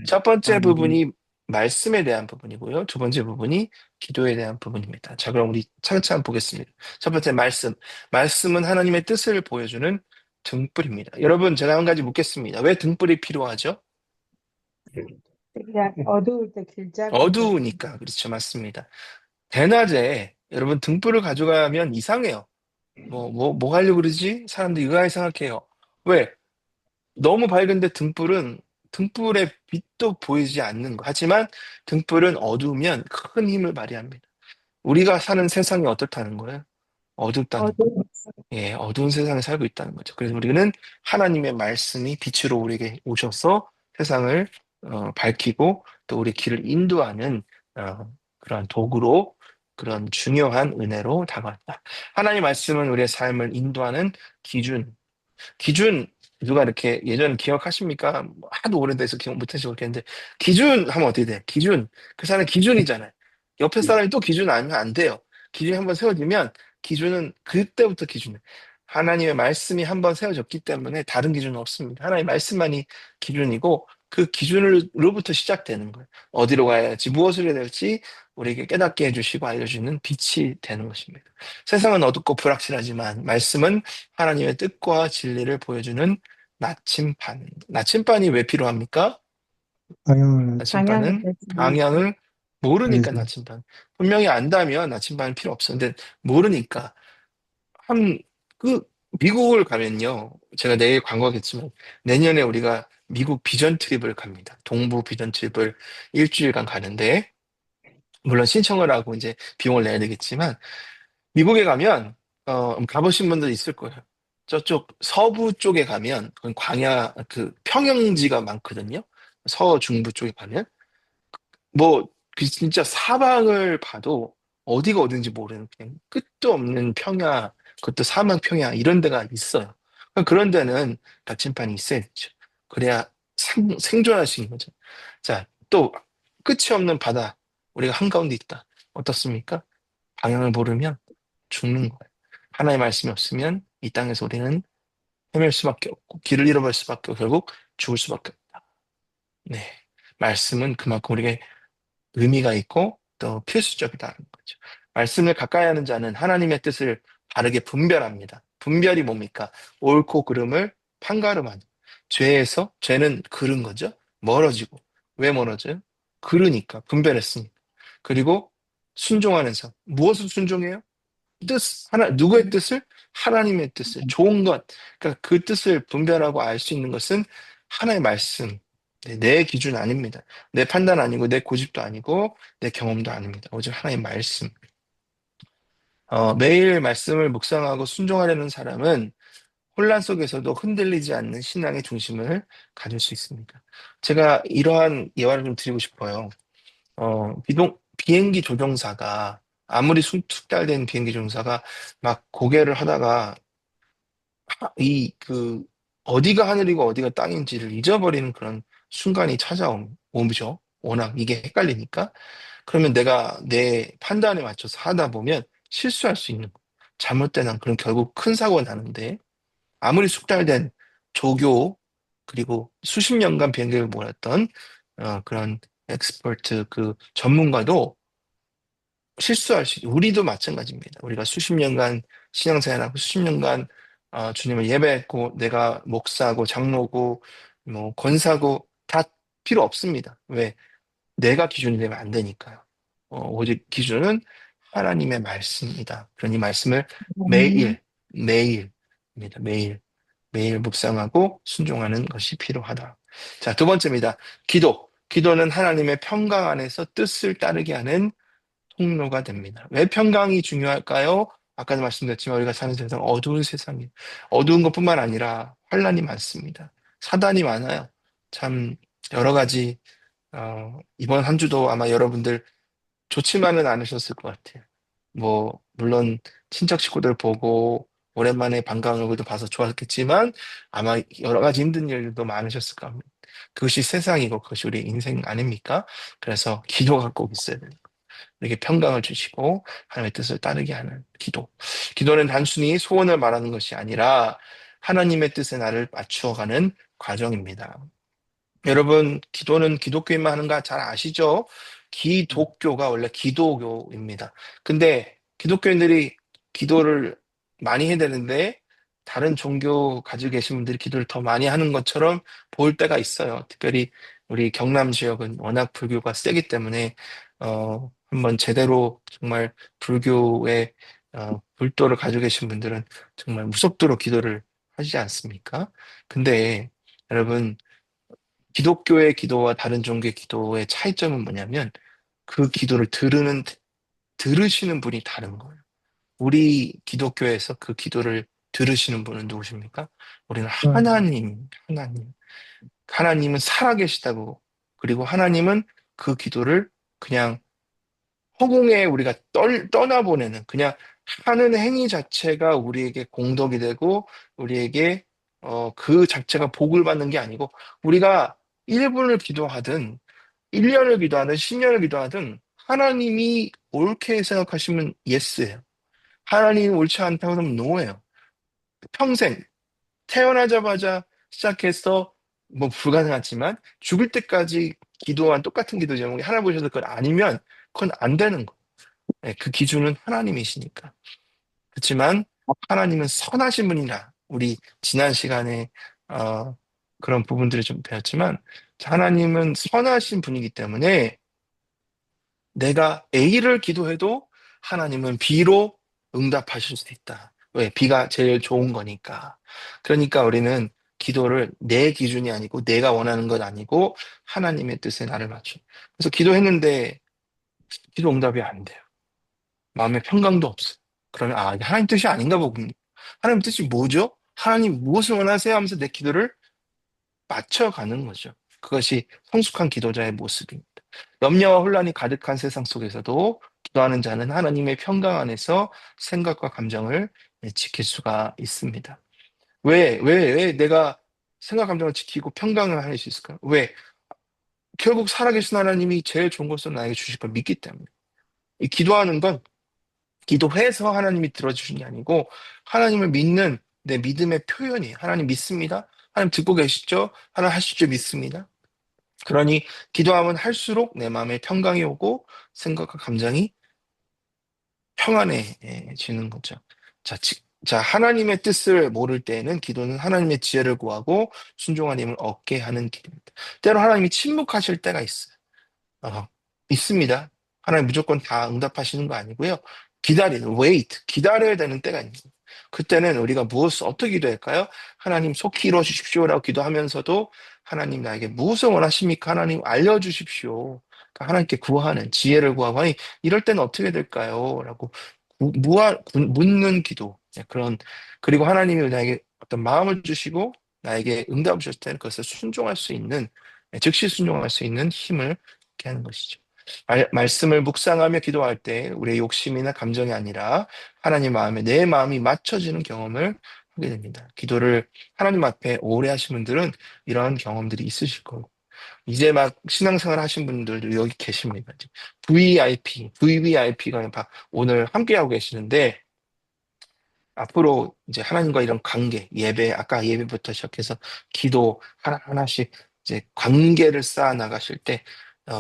첫 번째 부분이 말씀에 대한 부분이고요. 두 번째 부분이 기도에 대한 부분입니다. 자, 그럼 우리 차근차근 보겠습니다. 첫 번째 말씀. 말씀은 하나님의 뜻을 보여주는 등불입니다. 여러분, 제가 한 가지 묻겠습니다. 왜 등불이 필요하죠?
그냥 어두울 때 길잡이.
어두우니까. 그렇죠. 맞습니다. 대낮에 여러분 등불을 가져가면 이상해요. 뭐 하려고 그러지? 사람들이 의아하게 생각해요. 왜? 너무 밝은데 등불의 빛도 보이지 않는 거. 하지만 등불은 어두우면 큰 힘을 발휘합니다. 우리가 사는 세상이 어떻다는 거예요? 어둡다는 거.
어두울
예, 어두운 세상에 살고 있다는 거죠. 그래서 우리는 하나님의 말씀이 빛으로 우리에게 오셔서 세상을 밝히고 또 우리 길을 인도하는 그러한 도구로 그런 중요한 은혜로 다가왔다. 하나님 말씀은 우리의 삶을 인도하는 기준, 기준 누가 이렇게 예전 기억하십니까? 뭐 하도 오래돼서 기억 못하시고 그랬는데 기준 하면 어떻게 돼? 기준 그 사람 기준이잖아요. 옆에 사람이 또 기준 아니면 안 돼요. 기준이 한번 세워지면 기준은 그때부터 기준이에요. 하나님의 말씀이 한번 세워졌기 때문에 다른 기준은 없습니다. 하나님의 말씀만이 기준이고 그 기준으로부터 시작되는 거예요. 어디로 가야지 무엇을 해야 될지 우리에게 깨닫게 해주시고 알려주는 빛이 되는 것입니다. 세상은 어둡고 불확실하지만 말씀은 하나님의 뜻과 진리를 보여주는 나침반. 나침반이 왜 필요합니까?
방향을
방향을
나침반은
결정하는
방향을 모르니까
그래서
나침반. 분명히 안다면 나침반은 필요 없어. 근데 모르니까. 한, 그, 미국을 가면요. 제가 내일 광고하겠지만 내년에 우리가 미국 비전 트립을 갑니다. 동부 비전 트립을 일주일간 가는데, 물론 신청을 하고 이제 비용을 내야 되겠지만, 미국에 가면 가보신 분들 있을 거예요. 저쪽 서부 쪽에 가면 그건 광야 그 평형지가 많거든요. 서중부 쪽에 가면 뭐 그 진짜 사방을 봐도 어디가 어딘지 모르는 그냥 끝도 없는 평야, 그것도 사막 평야 이런 데가 있어요. 그런 데는 나침반이 있어야 되죠. 그래야 생존할 수 있는 거죠. 자, 또 끝이 없는 바다 우리가 한가운데 있다. 어떻습니까? 방향을 모르면 죽는 거예요. 하나의 말씀이 없으면 이 땅에서 우리는 헤맬 수밖에 없고 길을 잃어버릴 수밖에 없고 결국 죽을 수밖에 없다. 네. 말씀은 그만큼 우리에게 의미가 있고 또 필수적이다는 거죠. 말씀을 가까이 하는 자는 하나님의 뜻을 바르게 분별합니다. 분별이 뭡니까? 옳고 그름을 판가름하는. 죄는 그른 거죠. 멀어지고. 왜 멀어져요? 그르니까 분별했으니까. 그리고 순종하는 삶. 무엇을 순종해요? 누구의 뜻을? 하나님의 뜻을, 좋은 것. 그러니까 그 뜻을 분별하고 알 수 있는 것은 하나의 말씀. 네, 내 기준 아닙니다. 내 판단 아니고, 내 고집도 아니고, 내 경험도 아닙니다. 오직 하나의 말씀. 매일 말씀을 묵상하고 순종하려는 사람은 혼란 속에서도 흔들리지 않는 신앙의 중심을 가질 수 있습니다. 제가 이러한 예화를 좀 드리고 싶어요. 비행기 조종사가 아무리 숙달된 비행기 조종사가 막 고개를 하다가 어디가 하늘이고 어디가 땅인지를 잊어버리는 그런 순간이 찾아오죠. 워낙 이게 헷갈리니까. 그러면 내가 내 판단에 맞춰서 하다 보면 실수할 수 있는 거. 잘못된 그런 결국 큰 사고가 나는데 아무리 숙달된 조교 그리고 수십 년간 비행기를 몰았던 그런 엑스퍼트 그 전문가도 우리도 마찬가지입니다. 우리가 수십 년간 신앙생활하고 수십 년간 주님을 예배했고 내가 목사고 장로고 뭐 권사고 다 필요 없습니다. 왜? 내가 기준이 되면 안 되니까요. 오직 기준은 하나님의 말씀이다. 그러니 이 말씀을 매일입니다. 매일 묵상하고 순종하는 것이 필요하다. 자, 두 번째입니다. 기도. 기도는 하나님의 평강 안에서 뜻을 따르게 하는 통로가 됩니다. 왜 평강이 중요할까요? 아까도 말씀드렸지만 우리가 사는 세상 어두운 세상이에요. 어두운 것뿐만 아니라 환란이 많습니다. 사단이 많아요. 참 여러 가지 이번 한 주도 아마 여러분들 좋지만은 않으셨을 것 같아요. 뭐 물론 친척 식구들 보고 오랜만에 반가운 얼굴도 봐서 좋았겠지만 아마 여러 가지 힘든 일도 많으셨을 겁니다. 그것이 세상이고 그것이 우리 인생 아닙니까? 그래서 기도가 꼭 있어야 돼요. 우리에게 평강을 주시고 하나님의 뜻을 따르게 하는 기도. 기도는 단순히 소원을 말하는 것이 아니라 하나님의 뜻에 나를 맞추어가는 과정입니다. 여러분, 기도는 기독교인만 하는 거 잘 아시죠? 기독교가 원래 기도교입니다. 근데 기독교인들이 기도를 많이 해야 되는데 다른 종교 가지고 계신 분들이 기도를 더 많이 하는 것처럼 보일 때가 있어요. 특별히 우리 경남 지역은 워낙 불교가 세기 때문에 한번 제대로 정말 불교의 불도를 가지고 계신 분들은 정말 무섭도록 기도를 하시지 않습니까? 근데 여러분, 기독교의 기도와 다른 종교의 기도의 차이점은 뭐냐면 그 기도를 들으시는 분이 다른 거예요. 우리 기독교에서 그 기도를 들으시는 분은 누구십니까? 우리는 하나님. 하나님은 살아계시다고. 그리고 하나님은 그 기도를 그냥 허공에 우리가 떠나보내는 그냥 하는 행위 자체가 우리에게 공덕이 되고 우리에게 그 자체가 복을 받는 게 아니고 우리가 1분을 기도하든 1년을 기도하든 10년을 기도하든 하나님이 옳게 생각하시면 예스예요. 하나님이 옳지 않다고 하면 노예요. 평생 태어나자마자 시작해서 뭐 불가능하지만 죽을 때까지 기도한 똑같은 기도 제목이 하나 보셔서 그건 아니면 그건 안 되는 거. 예, 그 기준은 하나님이시니까. 그렇지만 하나님은 선하신 분이라 우리 지난 시간에 어, 그런 부분들을 좀 배웠지만 하나님은 선하신 분이기 때문에 내가 A를 기도해도 하나님은 B로 응답하실 수 있다. 왜? B가 제일 좋은 거니까. 그러니까 우리는 기도를 내 기준이 아니고 내가 원하는 것 아니고 하나님의 뜻에 나를 맞춰. 그래서 기도했는데 기도 응답이 안 돼요. 마음의 평강도 없어요. 그러면 이게 하나님 뜻이 아닌가 보군요. 하나님 뜻이 뭐죠? 하나님 무엇을 원하세요? 하면서 내 기도를 맞춰가는 거죠. 그것이 성숙한 기도자의 모습입니다. 염려와 혼란이 가득한 세상 속에서도 기도하는 자는 하나님의 평강 안에서 생각과 감정을 지킬 수가 있습니다. 왜 내가 생각, 감정을 지키고 평강을 할 수 있을까요? 왜? 결국 살아계신 하나님이 제일 좋은 것을 나에게 주실 걸 믿기 때문에. 이 기도하는 건 기도해서 하나님이 들어주신 게 아니고 하나님을 믿는 내 믿음의 표현이에요. 하나님 믿습니다. 하나님 듣고 계시죠? 하나님 하실 줄 믿습니다. 그러니 기도하면 할수록 내 마음에 평강이 오고 생각과 감정이 평안해지는 거죠. 자, 하나님의 뜻을 모를 때에는 기도는 하나님의 지혜를 구하고 순종한 힘을 얻게 하는 길입니다. 때로 하나님이 침묵하실 때가 있어요. 어, 있습니다. 하나님 무조건 다 응답하시는 거 아니고요. 기다려야 되는 때가 있는 거예요. 그때는 우리가 어떻게 기도할까요? 하나님 속히 이루어 주십시오라고 기도하면서도 하나님 나에게 무엇을 원하십니까? 하나님 알려주십시오. 그러니까 하나님께 구하는 지혜를 구하고 아니 이럴 때는 어떻게 될까요? 라고 묻는 기도. 네, 그리고 하나님이 나에게 어떤 마음을 주시고 나에게 응답을 주실 때는 그것을 순종할 수 있는 즉시 순종할 수 있는 힘을 이렇게 하는 것이죠. 말씀을 묵상하며 기도할 때 우리의 욕심이나 감정이 아니라 하나님 마음에 내 마음이 맞춰지는 경험을 하게 됩니다. 기도를 하나님 앞에 오래 하신 분들은 이런 경험들이 있으실 거고 이제 막 신앙생활 하신 분들도 여기 계십니다. VVIP가 오늘 함께하고 계시는데 앞으로 이제 하나님과 이런 관계, 아까 예배부터 시작해서 기도 하나하나씩 이제 관계를 쌓아 나가실 때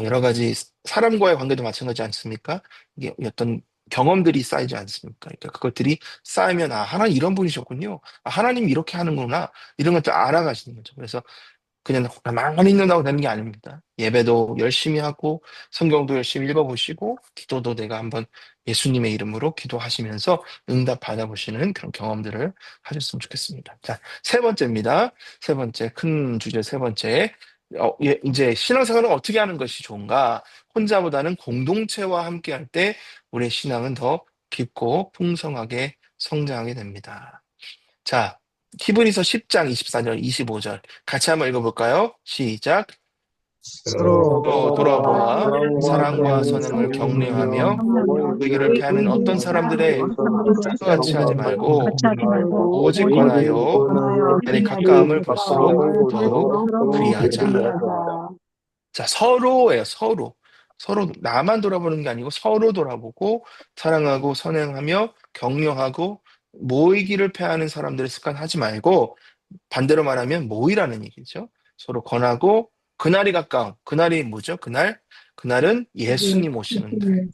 여러 가지 사람과의 관계도 마찬가지 않습니까? 이게 어떤 경험들이 쌓이지 않습니까? 그러니까 그것들이 쌓이면 하나님 이런 분이셨군요. 하나님 이렇게 하는구나. 이런 것들 알아가시는 거죠. 그래서 그냥 가만히 있는다고 되는 게 아닙니다. 예배도 열심히 하고 성경도 열심히 읽어보시고 기도도 내가 한번 예수님의 이름으로 기도하시면서 응답 받아보시는 그런 경험들을 하셨으면 좋겠습니다. 자, 세 번째입니다. 세 번째 큰 주제 세 번째 이제 신앙생활은 어떻게 하는 것이 좋은가? 혼자보다는 공동체와 함께 할 때 우리의 신앙은 더 깊고 풍성하게 성장하게 됩니다. 자, 히브리서 10장 24절, 25절 같이 한번 읽어볼까요? 시작.
서로
또 돌아보아 사랑과 선행을 격려하며 위기를 패하는 어떤 사람들의 같이 하지 말고 오직 관하여 날이 가까움을 볼수록 더욱 그리하자. 자, 서로예요, 서로. 서로 나만 돌아보는 게 아니고 서로 돌아보고 사랑하고 선행하며 격려하고 모이기를 패하는 사람들의 습관 하지 말고 반대로 말하면 모이라는 얘기죠. 서로 권하고 그날이 가까운 그날이 뭐죠? 그날은 예수님 오시는 날.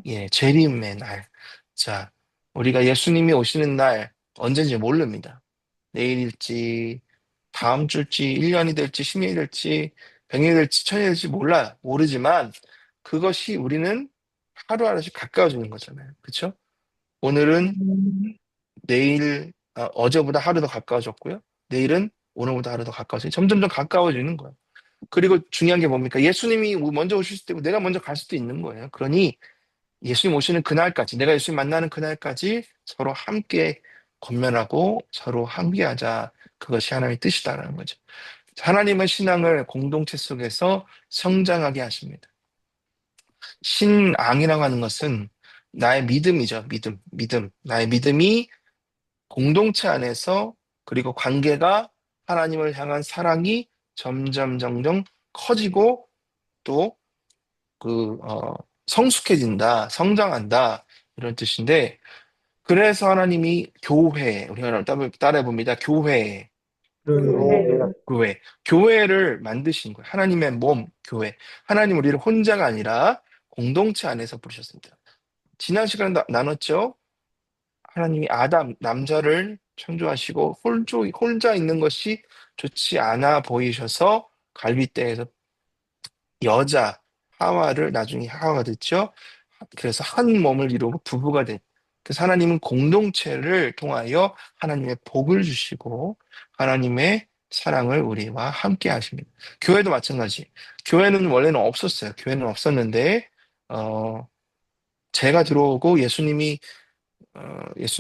예, 재림의 날. 자, 우리가 예수님이 오시는 날 언제인지 모릅니다. 내일일지 다음 주일지 1년이 될지 10년이 될지 백년이 될지 천년이 될지 모르지만 그것이 우리는 하루하루씩 가까워지는 거잖아요. 그렇죠? 오늘은 어제보다 하루 더 가까워졌고요. 내일은 오늘보다 하루 더 가까워져요. 점점 더 가까워지는 거예요. 그리고 중요한 게 뭡니까? 예수님이 먼저 오실 수도 있고 내가 먼저 갈 수도 있는 거예요. 그러니 예수님 오시는 그날까지, 내가 예수님 만나는 그날까지 서로 함께 권면하고 서로 함께하자. 그것이 하나님의 뜻이다라는 거죠. 하나님은 신앙을 공동체 속에서 성장하게 하십니다. 신앙이라고 하는 것은 나의 믿음이죠. 믿음. 나의 믿음이 공동체 안에서 그리고 관계가 하나님을 향한 사랑이 점점 커지고 또 성숙해진다, 성장한다 이런 뜻인데 그래서 하나님이 우리가 따라해봅니다.
네.
교회를 만드신 거예요. 하나님의 몸, 교회. 하나님 우리를 혼자가 아니라 공동체 안에서 부르셨습니다. 지난 시간에 나눴죠? 하나님이 아담, 남자를 창조하시고 혼자 있는 것이 좋지 않아 보이셔서 갈빗대에서 여자, 나중에 하와가 됐죠? 그래서 한 몸을 이루고 부부가 된. 그래서 하나님은 공동체를 통하여 하나님의 복을 주시고 하나님의 사랑을 우리와 함께 하십니다. 교회도 마찬가지. 교회는 원래는 없었어요. 교회는 없었는데, 제가 들어오고 예수님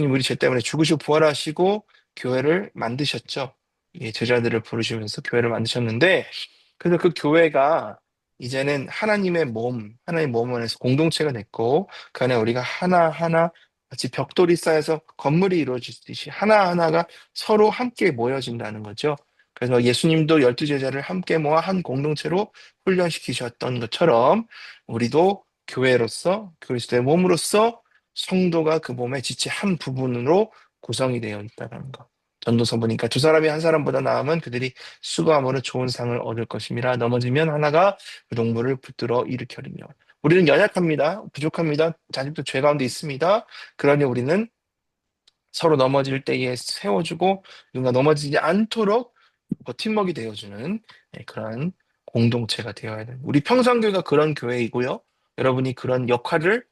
우리 죄 때문에 죽으시고 부활하시고 교회를 만드셨죠. 예, 제자들을 부르시면서 교회를 만드셨는데, 그래서 그 교회가 이제는 하나님의 몸 안에서 공동체가 됐고, 그 안에 우리가 하나하나 마치 벽돌이 쌓여서 건물이 이루어지듯이 하나하나가 서로 함께 모여진다는 거죠. 그래서 예수님도 12제자를 함께 모아 한 공동체로 훈련시키셨던 것처럼 우리도 교회로서 그리스도의 몸으로서 성도가 그 몸의 지체 한 부분으로 구성이 되어 있다는 것. 전도서 보니까 두 사람이 한 사람보다 나으면 그들이 수고함으로 좋은 상을 얻을 것임이라 넘어지면 하나가 그 동물을 붙들어 일으켜리며. 우리는 연약합니다. 부족합니다. 아직도 죄 가운데 있습니다. 그러니 우리는 서로 넘어질 때에 세워주고 누가 넘어지지 않도록 버팀목이 되어주는 그런 공동체가 되어야 돼요. 우리 평산교회가 그런 교회이고요. 여러분이 그런 역할을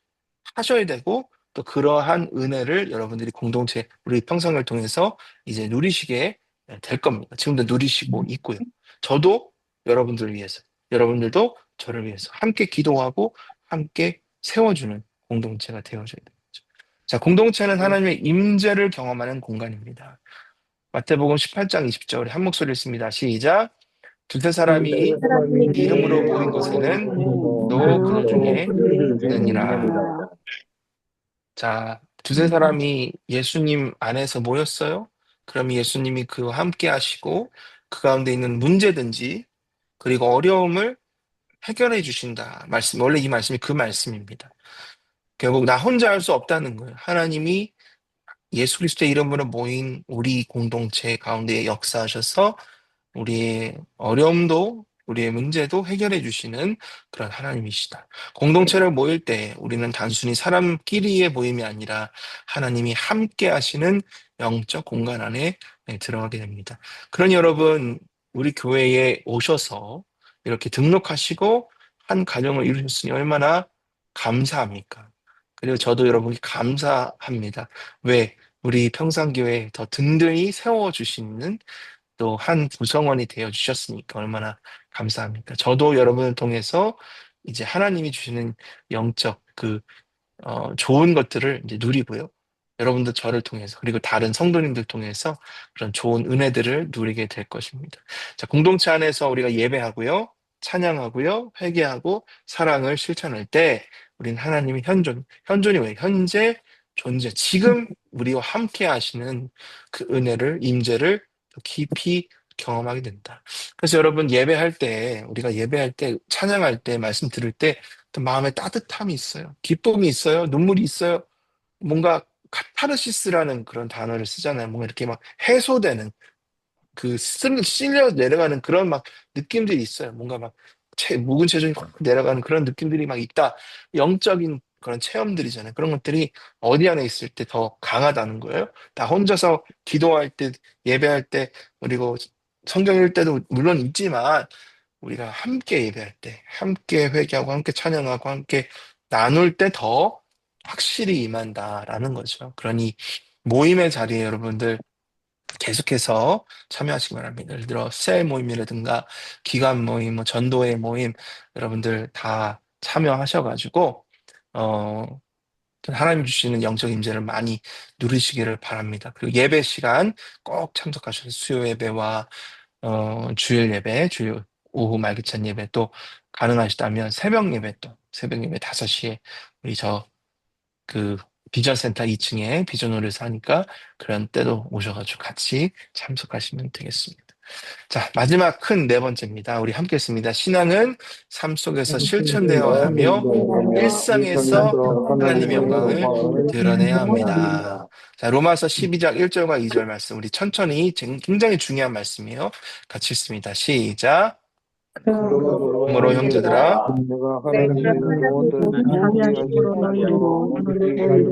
하셔야 되고 또 그러한 은혜를 여러분들이 공동체 우리 평생을 통해서 이제 누리시게 될 겁니다. 지금도 누리시고 있고요. 저도 여러분들을 위해서, 여러분들도 저를 위해서 함께 기도하고 함께 세워주는 공동체가 되어줘야 되죠. 자, 공동체는 하나님의 임재를 경험하는 공간입니다. 마태복음 18장 20절 우리 한 목소리 읽습니다. 시작. 두세 사람이 네 이름으로 모인 곳에는 너 그들 중에 있느니라. 자, 두세 사람이 예수님 안에서 모였어요. 그럼 예수님이 그와 함께 하시고 그 가운데 있는 문제든지 그리고 어려움을 해결해 주신다. 원래 이 말씀이 그 말씀입니다. 결국 나 혼자 할 수 없다는 거예요. 하나님이 예수 그리스도의 이름으로 모인 우리 공동체 가운데 역사하셔서 우리의 어려움도 우리의 문제도 해결해 주시는 그런 하나님이시다. 공동체를 모일 때 우리는 단순히 사람끼리의 모임이 아니라 하나님이 함께 하시는 영적 공간 안에 들어가게 됩니다. 그러니 여러분, 우리 교회에 오셔서 이렇게 등록하시고 한 가정을 이루셨으니 얼마나 감사합니까? 그리고 저도 여러분께 감사합니다. 왜? 우리 평산교회 더 든든히 세워주시는 또 한 구성원이 되어 주셨으니까 얼마나 감사합니까? 저도 여러분을 통해서 이제 하나님이 주시는 영적 좋은 것들을 이제 누리고요. 여러분도 저를 통해서 그리고 다른 성도님들 통해서 그런 좋은 은혜들을 누리게 될 것입니다. 자, 공동체 안에서 우리가 예배하고요, 찬양하고요, 회개하고 사랑을 실천할 때 우리는 하나님의 현존이 왜 현재 존재 지금 우리와 함께 하시는 그 은혜를 임재를 더 깊이 경험하게 된다. 그래서 여러분 우리가 예배할 때 찬양할 때 말씀 들을 때 또 마음에 따뜻함이 있어요. 기쁨이 있어요. 눈물이 있어요. 뭔가 카타르시스라는 그런 단어를 쓰잖아요. 뭔가 이렇게 막 해소되는 쓸려 내려가는 그런 막 느낌들이 있어요. 뭔가 막 묵은 체중이 확 내려가는 그런 느낌들이 막 있다. 영적인 그런 체험들이잖아요. 그런 것들이 어디 안에 있을 때 더 강하다는 거예요. 나 혼자서 기도할 때, 예배할 때, 그리고 성경 읽을 때도 물론 있지만 우리가 함께 예배할 때, 함께 회개하고, 함께 찬양하고, 함께 나눌 때 더 확실히 임한다라는 거죠. 그러니 모임의 자리에 여러분들 계속해서 참여하시기 바랍니다. 예를 들어 셀 모임이라든가 기관 모임, 뭐 전도회 모임 여러분들 다 참여하셔가지고 어, 하나님 주시는 영적 임재를 많이 누리시기를 바랍니다. 그리고 예배 시간 꼭 참석하셔서 수요 예배와 주일 예배, 주일 오후 말기찬 예배 또 가능하시다면 새벽 예배 또 새벽 예배 5시에 우리 그 비전센터 2층에 비전홀에서 하니까 그런 때도 오셔가지고 같이 참석하시면 되겠습니다. 자, 마지막 큰 네 번째입니다. 우리 함께 했습니다. 신앙은 삶 속에서 실천되어야 하며 일상에서 하나님의 영광을 드러내야 합니다. 자, 로마서 12장 1절과 2절 말씀 우리 천천히 굉장히 중요한 말씀이에요. 같이 읽습니다. 시작. 그러므로 형제들아
내가 하나님의 영혼을
자비하심으로 너희로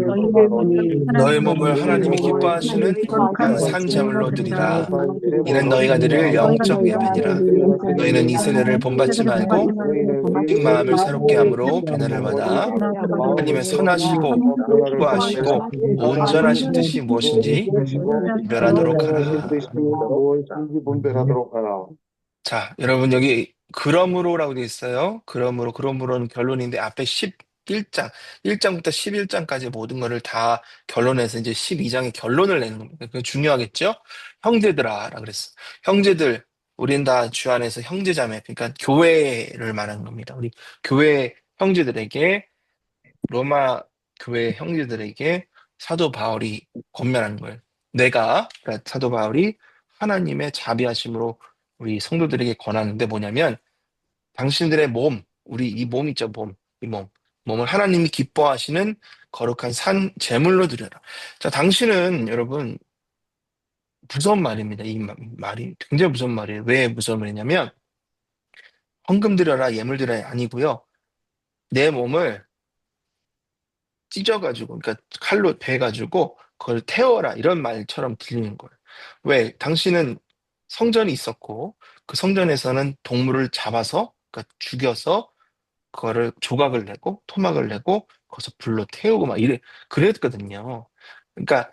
너희를 보니
너희 몸을 하나님이 기뻐하시는 한 산 제물로 드리라. 이는 너희가 드릴 영적 예배니라. 너희는 이 세대를 본받지 말고 오직 마음을 새롭게 함으로 변화를 받아 하나님의 선하시고 기뻐하시고 온전하신 뜻이 무엇인지 분별하도록 하라.
무엇인지 분별하도록 하라.
자, 여러분 여기 그러므로라고 되어 있어요. 그러므로는 결론인데 앞에 11장, 1장부터 11장까지 모든 거를 다 결론해서 이제 12장의 결론을 내는 겁니다. 그게 중요하겠죠? 형제들아라 그랬어. 형제들, 우린 다 주 안에서 형제자매, 그러니까 교회를 말하는 겁니다. 우리 교회 형제들에게 로마 교회 형제들에게 사도 바울이 권면하는 거예요. 그러니까 사도 바울이 하나님의 자비하심으로 우리 성도들에게 권하는데 뭐냐면 당신들의 몸, 우리 이 몸 있죠, 몸. 이 몸. 몸을 하나님이 기뻐하시는 거룩한 산 제물로 드려라. 자, 당신은 여러분 무서운 말입니다. 이 말이 굉장히 무서운 말이에요. 왜 무서운 말이냐면 헌금 드려라, 예물 드려라 아니고요. 내 몸을 찢어가지고, 그러니까 칼로 베가지고 그걸 태워라 이런 말처럼 들리는 거예요. 왜? 당신은 성전이 있었고 그 성전에서는 동물을 잡아서, 그러니까 죽여서 그거를 조각을 내고 토막을 내고 거기서 불로 태우고 막 그랬거든요. 그러니까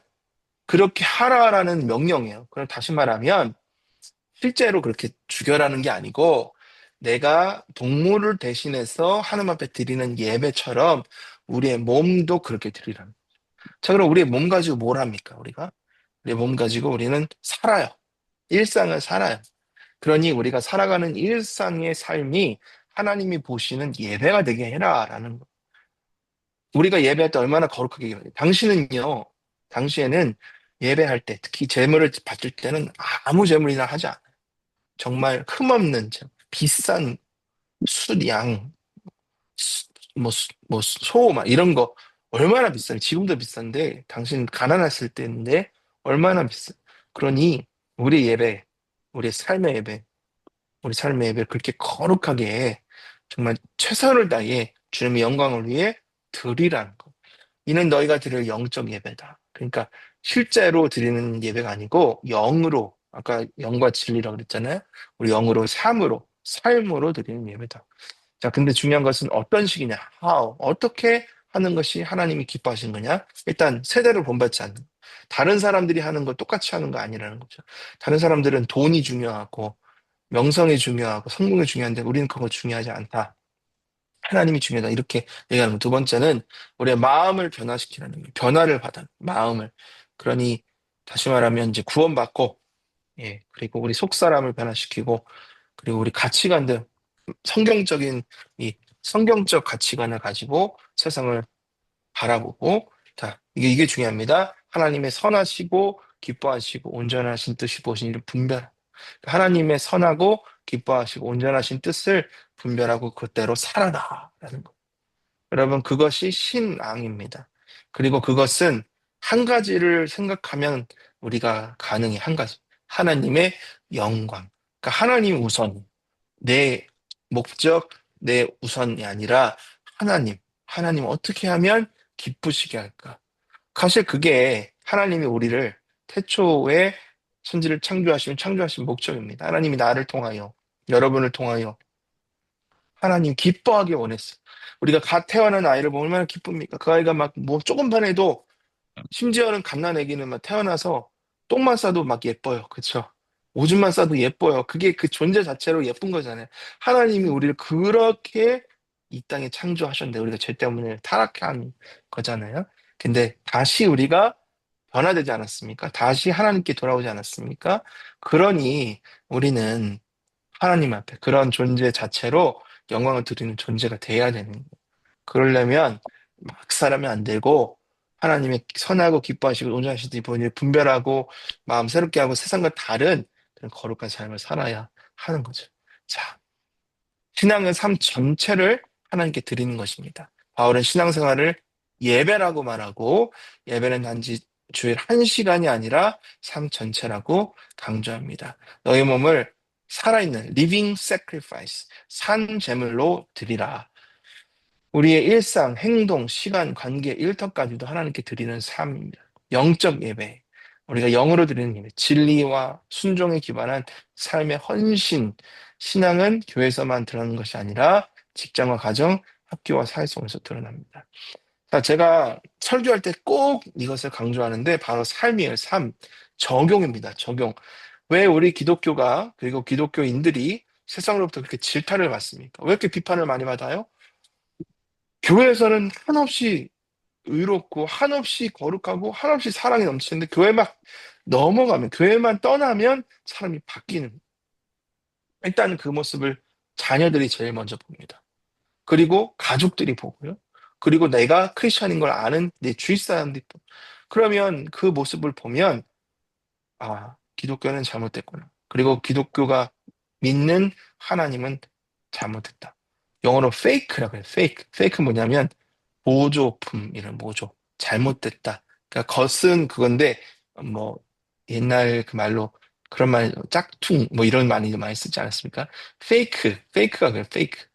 그렇게 하라라는 명령이에요. 그럼 다시 말하면 실제로 그렇게 죽여라는 게 아니고 내가 동물을 대신해서 하나님 앞에 드리는 예배처럼 우리의 몸도 그렇게 드리라는 거예요. 자, 그럼 우리의 몸 가지고 뭘 합니까? 우리의 몸 가지고 우리는 살아요. 일상을 살아요. 그러니 우리가 살아가는 일상의 삶이 하나님이 보시는 예배가 되게 해라라는 거. 우리가 예배할 때 얼마나 거룩하게 예배해요. 당시에는 예배할 때, 특히 제물을 바칠 때는 아무 제물이나 하지 않아요. 정말 흠없는 제물, 비싼 숫, 양, 소, 막 이런 거 얼마나 비싸요. 지금도 비싼데, 당신 가난했을 때인데 얼마나 비싸요. 그러니 우리 예배, 우리 삶의 예배, 우리 삶의 예배를 그렇게 거룩하게 정말 최선을 다해 주님의 영광을 위해 드리라는 거. 이는 너희가 드릴 영적 예배다. 그러니까 실제로 드리는 예배가 아니고 영으로, 아까 영과 진리라고 그랬잖아요. 우리 영으로 삶으로 드리는 예배다. 자, 근데 중요한 것은 어떤 식이냐? 어떻게 하는 것이 하나님이 기뻐하시는 거냐? 일단 세대를 본받지 않는 거. 다른 사람들이 하는 거 똑같이 하는 거 아니라는 거죠. 다른 사람들은 돈이 중요하고 명성이 중요하고 성공이 중요한데 우리는 그거 중요하지 않다. 하나님이 중요하다. 이렇게 얘기하는 거. 두 번째는 우리의 마음을 변화시키라는 거예요. 변화를 받아. 마음을. 그러니 다시 말하면 이제 구원받고, 예, 그리고 우리 속사람을 변화시키고, 그리고 우리 가치관들, 성경적인 이 성경적 가치관을 가지고 세상을 바라보고, 자, 이게 중요합니다. 하나님의 선하시고 기뻐하시고 온전하신 뜻이 무엇인지를 분별. 하나님의 선하고 기뻐하시고 온전하신 뜻을 분별하고 그대로 살아라라는 거. 여러분, 그것이 신앙입니다. 그리고 그것은 한 가지를 생각하면 우리가 가능해. 한 가지. 하나님의 영광. 그러니까 하나님 우선. 내 목적, 내 우선이 아니라 하나님 어떻게 하면 기쁘시게 할까? 사실 그게 하나님이 우리를 태초에 천지를 창조하신 목적입니다. 하나님이 나를 통하여, 여러분을 통하여 하나님 기뻐하기 원했어. 우리가 갓 태어난 아이를 보면 얼마나 기쁩니까? 그 아이가 막 뭐 조금만 해도 심지어는 갓난 아기는 막 태어나서 똥만 싸도 막 예뻐요. 그쵸? 오줌만 싸도 예뻐요. 그게 그 존재 자체로 예쁜 거잖아요. 하나님이 우리를 그렇게 이 땅에 창조하셨는데 우리가 죄 때문에 타락한 거잖아요. 근데 다시 우리가 변화되지 않았습니까? 다시 하나님께 돌아오지 않았습니까? 그러니 우리는 하나님 앞에 그런 존재 자체로 영광을 드리는 존재가 돼야 되는 거예요. 그러려면 막 살면 안 되고 하나님의 선하고 기뻐하시고 온전하시니 본인을 분별하고 마음 새롭게 하고 세상과 다른 그런 거룩한 삶을 살아야 하는 거죠. 자, 신앙은 삶 전체를 하나님께 드리는 것입니다. 바울은 신앙생활을 예배라고 말하고 예배는 단지 주일 한 시간이 아니라 삶 전체라고 강조합니다. 너희 몸을 살아있는 living sacrifice, 산 제물로 드리라. 우리의 일상, 행동, 시간, 관계, 일터까지도 하나님께 드리는 삶입니다. 영적 예배, 우리가 영으로 드리는 예배, 진리와 순종에 기반한 삶의 헌신, 신앙은 교회에서만 드러나는 것이 아니라 직장과 가정, 학교와 사회 속에서 드러납니다. 자, 제가 설교할 때 꼭 이것을 강조하는데 바로 삶이에요. 삶, 적용입니다. 적용. 왜 우리 기독교가 그리고 기독교인들이 세상으로부터 그렇게 질타를 받습니까? 왜 이렇게 비판을 많이 받아요? 교회에서는 한없이 의롭고 한없이 거룩하고 한없이 사랑이 넘치는데 교회 막 넘어가면 교회만 떠나면 사람이 바뀌는 일단 그 모습을 자녀들이 제일 먼저 봅니다. 그리고 가족들이 보고요. 그리고 내가 크리스천인 걸 아는 내 주위 사람들이 그러면 그 모습을 보면 아, 기독교는 잘못됐구나. 그리고 기독교가 믿는 하나님은 잘못했다. 영어로 fake라고 해요. fake. fake 뭐냐면 모조품 이런 모조 잘못됐다. 그러니까 겉은 그건데 뭐 옛날 그 말로 그런 말 짝퉁 뭐 이런 말이 많이 쓰지 않았습니까? 페이크가 그래요. 페이크.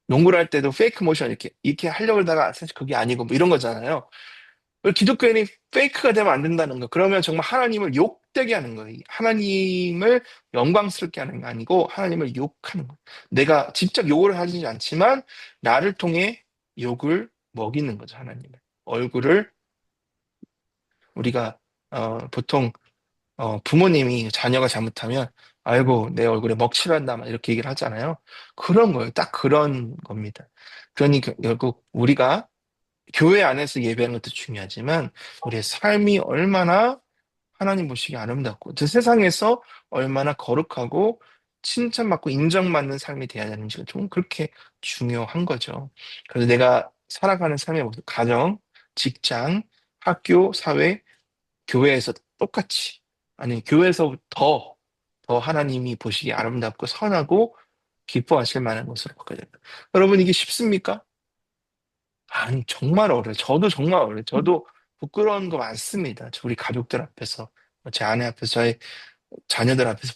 농구를 할 때도 페이크 모션 이렇게 하려고 하다가 사실 그게 아니고 뭐 이런 거잖아요. 기독교인이 페이크가 되면 안 된다는 거. 그러면 정말 하나님을 욕되게 하는 거예요. 하나님을 영광스럽게 하는 게 아니고 하나님을 욕하는 거예요. 내가 직접 욕을 하지 않지만 나를 통해 욕을 먹이는 거죠, 하나님을. 얼굴을 우리가 보통 부모님이 자녀가 잘못하면 아이고 내 얼굴에 먹칠한다 막 이렇게 얘기를 하잖아요. 그런 거예요. 딱 그런 겁니다. 그러니 결국 우리가 교회 안에서 예배하는 것도 중요하지만 우리의 삶이 얼마나 하나님 보시기에 아름답고 저 세상에서 얼마나 거룩하고 칭찬받고 인정받는 삶이 돼야 되는지가 좀 그렇게 중요한 거죠. 그래서 내가 살아가는 삶의 모습, 가정, 직장, 학교, 사회, 교회에서 똑같이 아니 교회에서 더 하나님이 보시기에 아름답고 선하고 기뻐하실 만한 것으로 바꿔야 됩니다. 여러분 이게 쉽습니까? 아니, 정말 어려요. 저도 정말 어려요. 저도 부끄러운 거 많습니다. 우리 가족들 앞에서, 제 아내 앞에서, 저의 자녀들 앞에서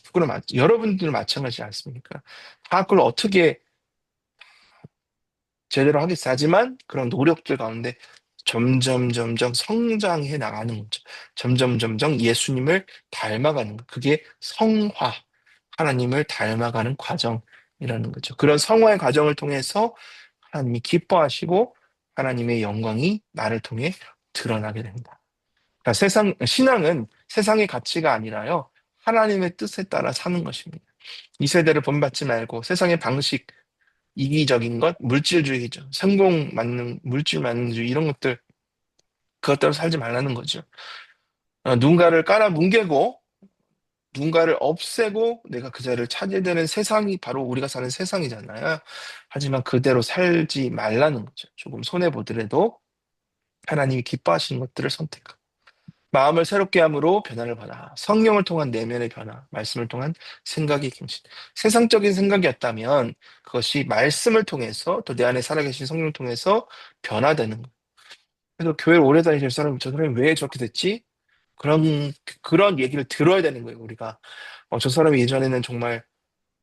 여러분들은 마찬가지지 않습니까? 다 그걸 어떻게 제대로 하겠어. 하지만 그런 노력들 가운데 점점 성장해 나가는 거죠. 점점 예수님을 닮아가는 거. 그게 성화, 하나님을 닮아가는 과정이라는 거죠. 그런 성화의 과정을 통해서 하나님이 기뻐하시고 하나님의 영광이 나를 통해 드러나게 된다. 그러니까 신앙은 세상의 가치가 아니라요. 하나님의 뜻에 따라 사는 것입니다. 이 세대를 본받지 말고 세상의 방식, 이기적인 것, 물질주의죠. 성공 맞는, 물질 만능주의 이런 것들 그것대로 살지 말라는 거죠. 누군가를 깔아 뭉개고 누군가를 없애고 내가 그 자리를 차지해야 되는 세상이 바로 우리가 사는 세상이잖아요. 하지만 그대로 살지 말라는 거죠. 조금 손해보더라도 하나님이 기뻐하시는 것들을 선택하고 마음을 새롭게 함으로 변화를 받아 성령을 통한 내면의 변화, 말씀을 통한 생각의 갱신. 세상적인 생각이었다면 그것이 말씀을 통해서 또 내 안에 살아계신 성령을 통해서 변화되는 거예요. 그래서 교회를 오래 다니실 사람이 저 사람이 왜 저렇게 됐지? 그런 얘기를 들어야 되는 거예요, 우리가. 저 사람이 예전에는 정말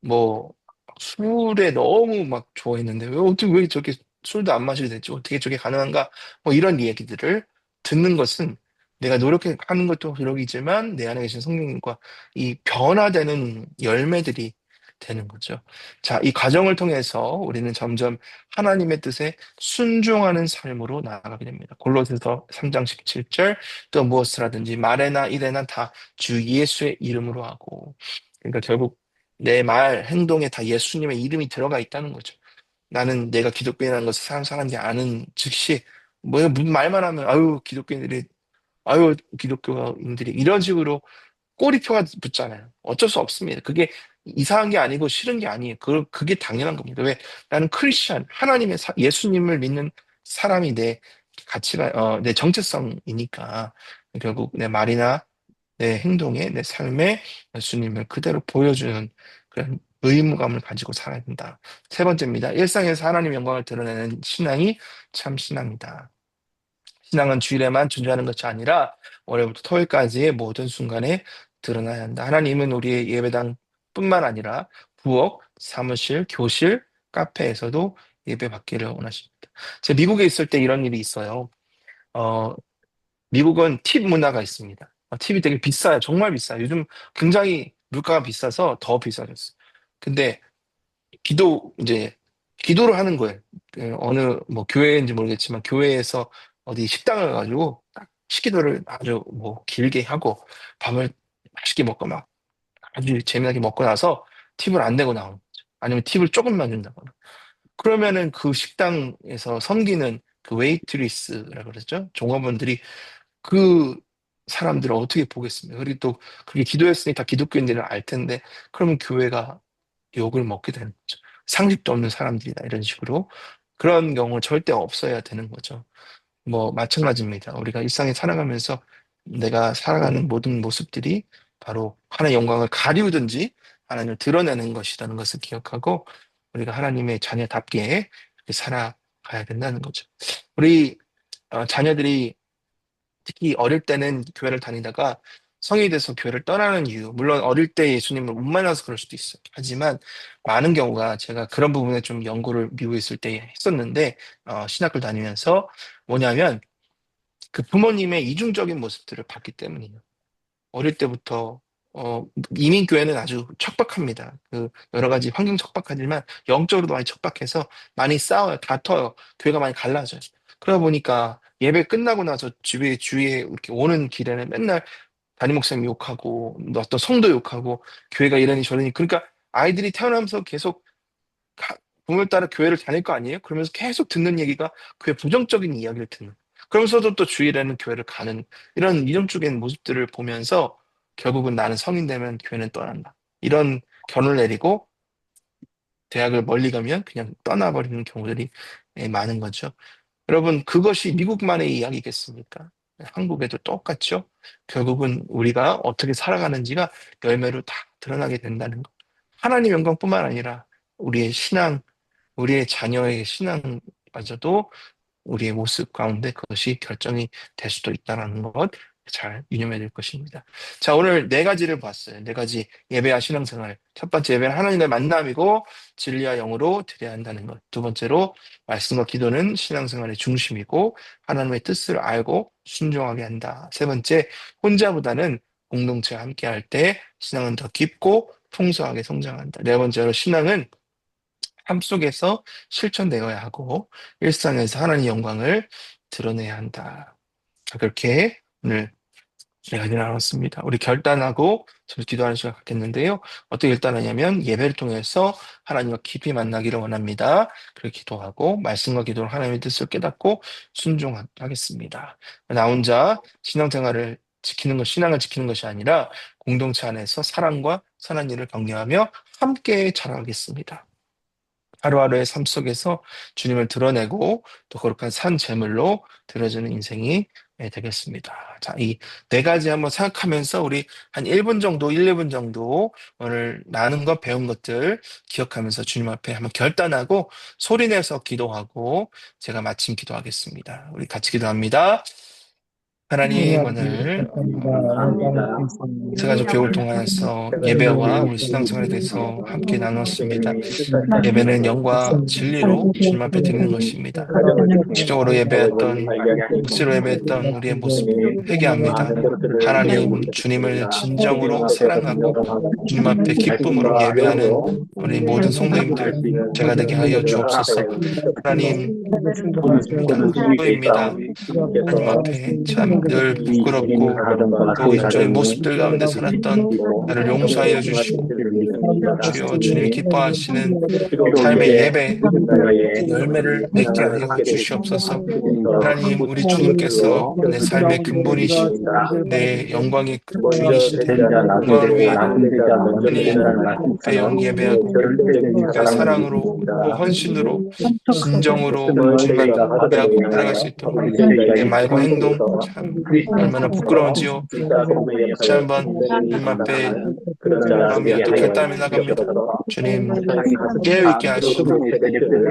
뭐 술에 너무 막 좋아했는데 왜 저렇게 술도 안 마시게 됐지? 어떻게 저게 가능한가? 뭐 이런 얘기들을 듣는 것은 내가 노력하는 것도 노력이지만 내 안에 계신 성령님과 이 변화되는 열매들이 되는 거죠. 자, 이 과정을 통해서 우리는 점점 하나님의 뜻에 순종하는 삶으로 나아가게 됩니다. 골로새서 3장 17절 또 무엇을 하든지 말에나 일에나 다 주 예수의 이름으로 하고 그러니까 결국 내 말, 행동에 다 예수님의 이름이 들어가 있다는 거죠. 나는 내가 기독교인이라는 것을 사람들이 아는 즉시 뭐 무슨 말만 하면 아유 기독교인들이 아유 기독교인들이 이런 식으로 꼬리표가 붙잖아요. 어쩔 수 없습니다. 그게 이상한 게 아니고 싫은 게 아니에요. 그게 당연한 겁니다. 왜? 나는 크리스천, 하나님의 예수님을 믿는 사람이 내 가치가, 내 정체성이니까 결국 내 말이나 내 행동에, 내 삶에 예수님을 그대로 보여주는 그런 의무감을 가지고 살아야 된다. 세 번째입니다. 일상에서 하나님 영광을 드러내는 신앙이 참 신앙이다. 신앙은 주일에만 존재하는 것이 아니라 월요일부터 토요일까지의 모든 순간에 드러나야 한다. 하나님은 우리의 예배당뿐만 아니라 부엌, 사무실, 교실, 카페에서도 예배받기를 원하십니다. 제가 미국에 있을 때 이런 일이 있어요. 어, 미국은 팁 문화가 있습니다. 팁이 되게 비싸요. 정말 비싸요. 요즘 굉장히 물가가 비싸서 더 비싸졌어요. 근데 이제 기도를 하는 거예요. 어느 뭐 교회인지 모르겠지만 교회에서 어디 식당을 가지고 딱 식기도를 아주 뭐 길게 하고 밥을 맛있게 먹고 막 아주 재미나게 먹고 나서 팁을 안 내고 나오는 거죠. 아니면 팁을 조금만 준다거나. 그러면은 그 식당에서 섬기는 그 웨이트리스라 그러죠. 종업원들이 그 사람들을 어떻게 보겠습니까? 그리고 또 그게 기도했으니 다 기독교인들은 알 텐데 그러면 교회가 욕을 먹게 되는 거죠. 상식도 없는 사람들이다 이런 식으로 그런 경우 절대 없어야 되는 거죠. 뭐 마찬가지입니다. 우리가 일상에 살아가면서 내가 살아가는 모든 모습들이 바로 하나님의 영광을 가리우든지 하나님을 드러내는 것이라는 것을 기억하고 우리가 하나님의 자녀답게 이렇게 살아가야 된다는 거죠. 우리 자녀들이 특히 어릴 때는 교회를 다니다가 성인이 돼서 교회를 떠나는 이유, 물론 어릴 때 예수님을 못 만나서 그럴 수도 있어요. 하지만 많은 경우가 제가 그런 부분에 좀 연구를 미국에 있을 때 했었는데, 신학을 다니면서 뭐냐면 그 부모님의 이중적인 모습들을 봤기 때문이에요. 어릴 때부터 이민교회는 아주 척박합니다. 그 여러 가지 환경 척박하지만 영적으로도 많이 척박해서 많이 싸워요. 다퉈요. 교회가 많이 갈라져요. 그러다 보니까 예배 끝나고 나서 주위에 이렇게 오는 길에는 맨날 담임 목사님 욕하고 어떤 성도 욕하고 교회가 이러니 저러니 그러니까 아이들이 태어나면서 계속 가- 부모를 따라 교회를 다닐 거 아니에요? 그러면서 계속 듣는 얘기가 교회 부정적인 이야기를 듣는. 그러면서도 또 주일에는 교회를 가는 이런 이중적인 모습들을 보면서 결국은 나는 성인 되면 교회는 떠난다. 이런 결론을 내리고 대학을 멀리 가면 그냥 떠나버리는 경우들이 많은 거죠. 여러분, 그것이 미국만의 이야기겠습니까? 한국에도 똑같죠? 결국은 우리가 어떻게 살아가는지가 열매로 다 드러나게 된다는 것. 하나님 영광뿐만 아니라 우리의 신앙, 우리의 자녀의 신앙마저도 우리의 모습 가운데 그것이 결정이 될 수도 있다는 것 잘 유념해야 될 것입니다. 자, 오늘 네 가지를 봤어요. 네 가지 예배와 신앙생활. 첫 번째 예배는 하나님의 만남이고 진리와 영으로 드려야 한다는 것. 두 번째로 말씀과 기도는 신앙생활의 중심이고 하나님의 뜻을 알고 순종하게 한다. 세 번째, 혼자보다는 공동체와 함께 할 때 신앙은 더 깊고 풍성하게 성장한다. 네 번째로 신앙은 삶 속에서 실천되어야 하고 일상에서 하나님의 영광을 드러내야 한다. 자, 그렇게 오늘 네 가지 나눴습니다. 우리 결단하고 저를 기도하는 시간 갖겠는데요. 어떻게 결단하냐면 예배를 통해서 하나님과 깊이 만나기를 원합니다. 그렇게 기도하고 말씀과 기도로 하나님의 뜻을 깨닫고 순종하겠습니다. 나 혼자 신앙을 지키는 것이 아니라 공동체 안에서 사랑과 선한 일을 격려하며 함께 자라가겠습니다. 하루하루의 삶 속에서 주님을 드러내고 또 거룩한 산 제물로 드려지는 인생이 되겠습니다. 자, 이 네 가지 한번 생각하면서 우리 한 1분 정도, 1, 2분 정도 오늘 나눈 것, 배운 것들 기억하면서 주님 앞에 한번 결단하고 소리내서 기도하고 제가 마침 기도하겠습니다. 우리 같이 기도합니다. 하나님 오늘 세가족 교육을 통하여서 예배와 우리 신앙생활에 대해서 함께 나눴습니다. 예배는 영과 진리로 주님 앞에 드리는 것입니다. 식적으로 예배했던, 억지로 예배했던 우리의 모습 회개합니다. 하나님, 주님을 진정으로 사랑하고 주님 앞에 기쁨으로 예배하는 우리 모든 성도님들 제가 되게 하여 주옵소서. 하나님, 기도입니다. 하나님 앞에 참 늘 부끄럽고 또 일종의 모습들 가운데 살았던 나를 용서하여 주시고 주여 주님이 기뻐하시는 삶의 예배 열매를 맺게 하여 주시옵소서. 하나님, 우리 주님께서 내 삶의 근본이시고 내 영광의 주인이실 때 영광을 위해 주님 앞에 예배하고 주님의 사랑으로 또 헌신으로 진정으로 주님 앞에 예배하고 살아갈 수 있도록 내 말과 행동 참 얼마나 부끄러운지요. 다시 한번 주님 앞에 마음이 또 결단이 나갑니다. 주님 깨어있게 하시고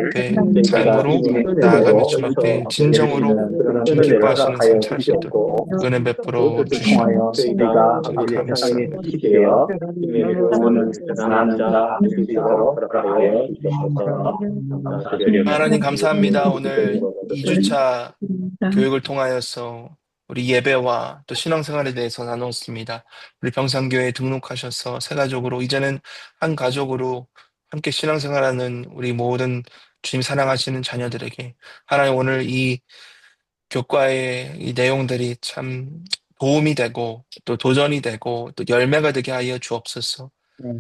앞에 삶으로 나아가며 주님 앞에 진정으로 주님 기뻐하시는 삶 살 수 있도록 은혜 베풀어 주시옵소서. 주님 감사합니다. 하나님 감사합니다. 오늘 2주차 교육을 통하여서 우리 예배와 또 신앙생활에 대해서 나눴습니다. 우리 병산교회에 등록하셔서 새가족으로 이제는 한 가족으로 함께 신앙생활하는 우리 모든 주님 사랑하시는 자녀들에게 하나님 오늘 이 교과의 이 내용들이 참 도움이 되고 또 도전이 되고 또 열매가 되게 하여 주옵소서.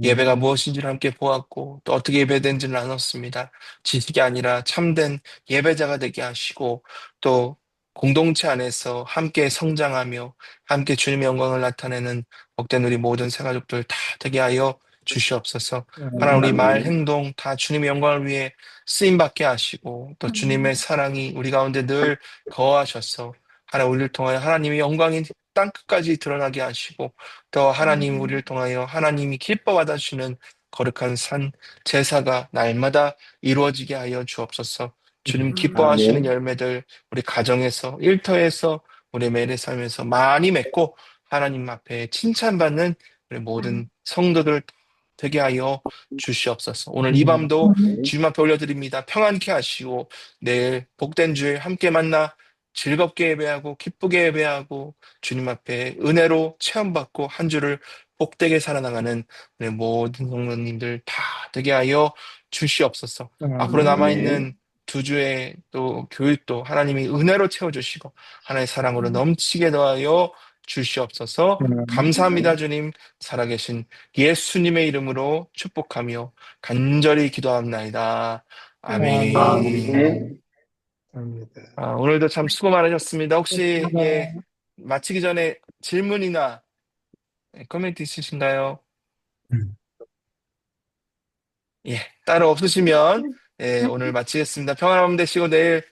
예배가 무엇인지를 함께 보았고 또 어떻게 예배되는지를 나눴습니다. 지식이 아니라 참된 예배자가 되게 하시고 또 공동체 안에서 함께 성장하며 함께 주님의 영광을 나타내는 복된 우리 모든 새가족들 다 되게 하여 주시옵소서. 하나님 우리 말 행동 다 주님의 영광을 위해 쓰임받게 하시고 또 주님의 사랑이 우리 가운데 늘 거하셔서 하나님 우리를 통하여 하나님의 영광이 땅 끝까지 드러나게 하시고 또 하나님 우리를 통하여 하나님이 기뻐 받아주시는 거룩한 산 제사가 날마다 이루어지게 하여 주옵소서. 주님 기뻐하시는 열매들 우리 가정에서 일터에서 우리 매일의 삶에서 많이 맺고 하나님 앞에 칭찬받는 우리 모든 성도들 되게 하여 주시옵소서. 오늘 이 밤도 주님 앞에 올려드립니다. 평안케 하시고 내일 복된 주에 함께 만나 즐겁게 예배하고 기쁘게 예배하고 주님 앞에 은혜로 체험받고 한 주를 복되게 살아나가는 우리 모든 성도님들 다 되게 하여 주시옵소서. 앞으로 남아있는 두 주의 또 교육도 하나님이 은혜로 채워주시고 하나님의 사랑으로 넘치게 더하여 주시옵소서. 감사합니다. 주님 살아계신 예수님의 이름으로 축복하며 간절히 기도합나이다. 아멘. 오늘도 참 수고 많으셨습니다. 혹시 마치기 전에 질문이나 코멘트 있으신가요? 따로 없으시면 오늘 마치겠습니다. 평안한 밤 되시고 내일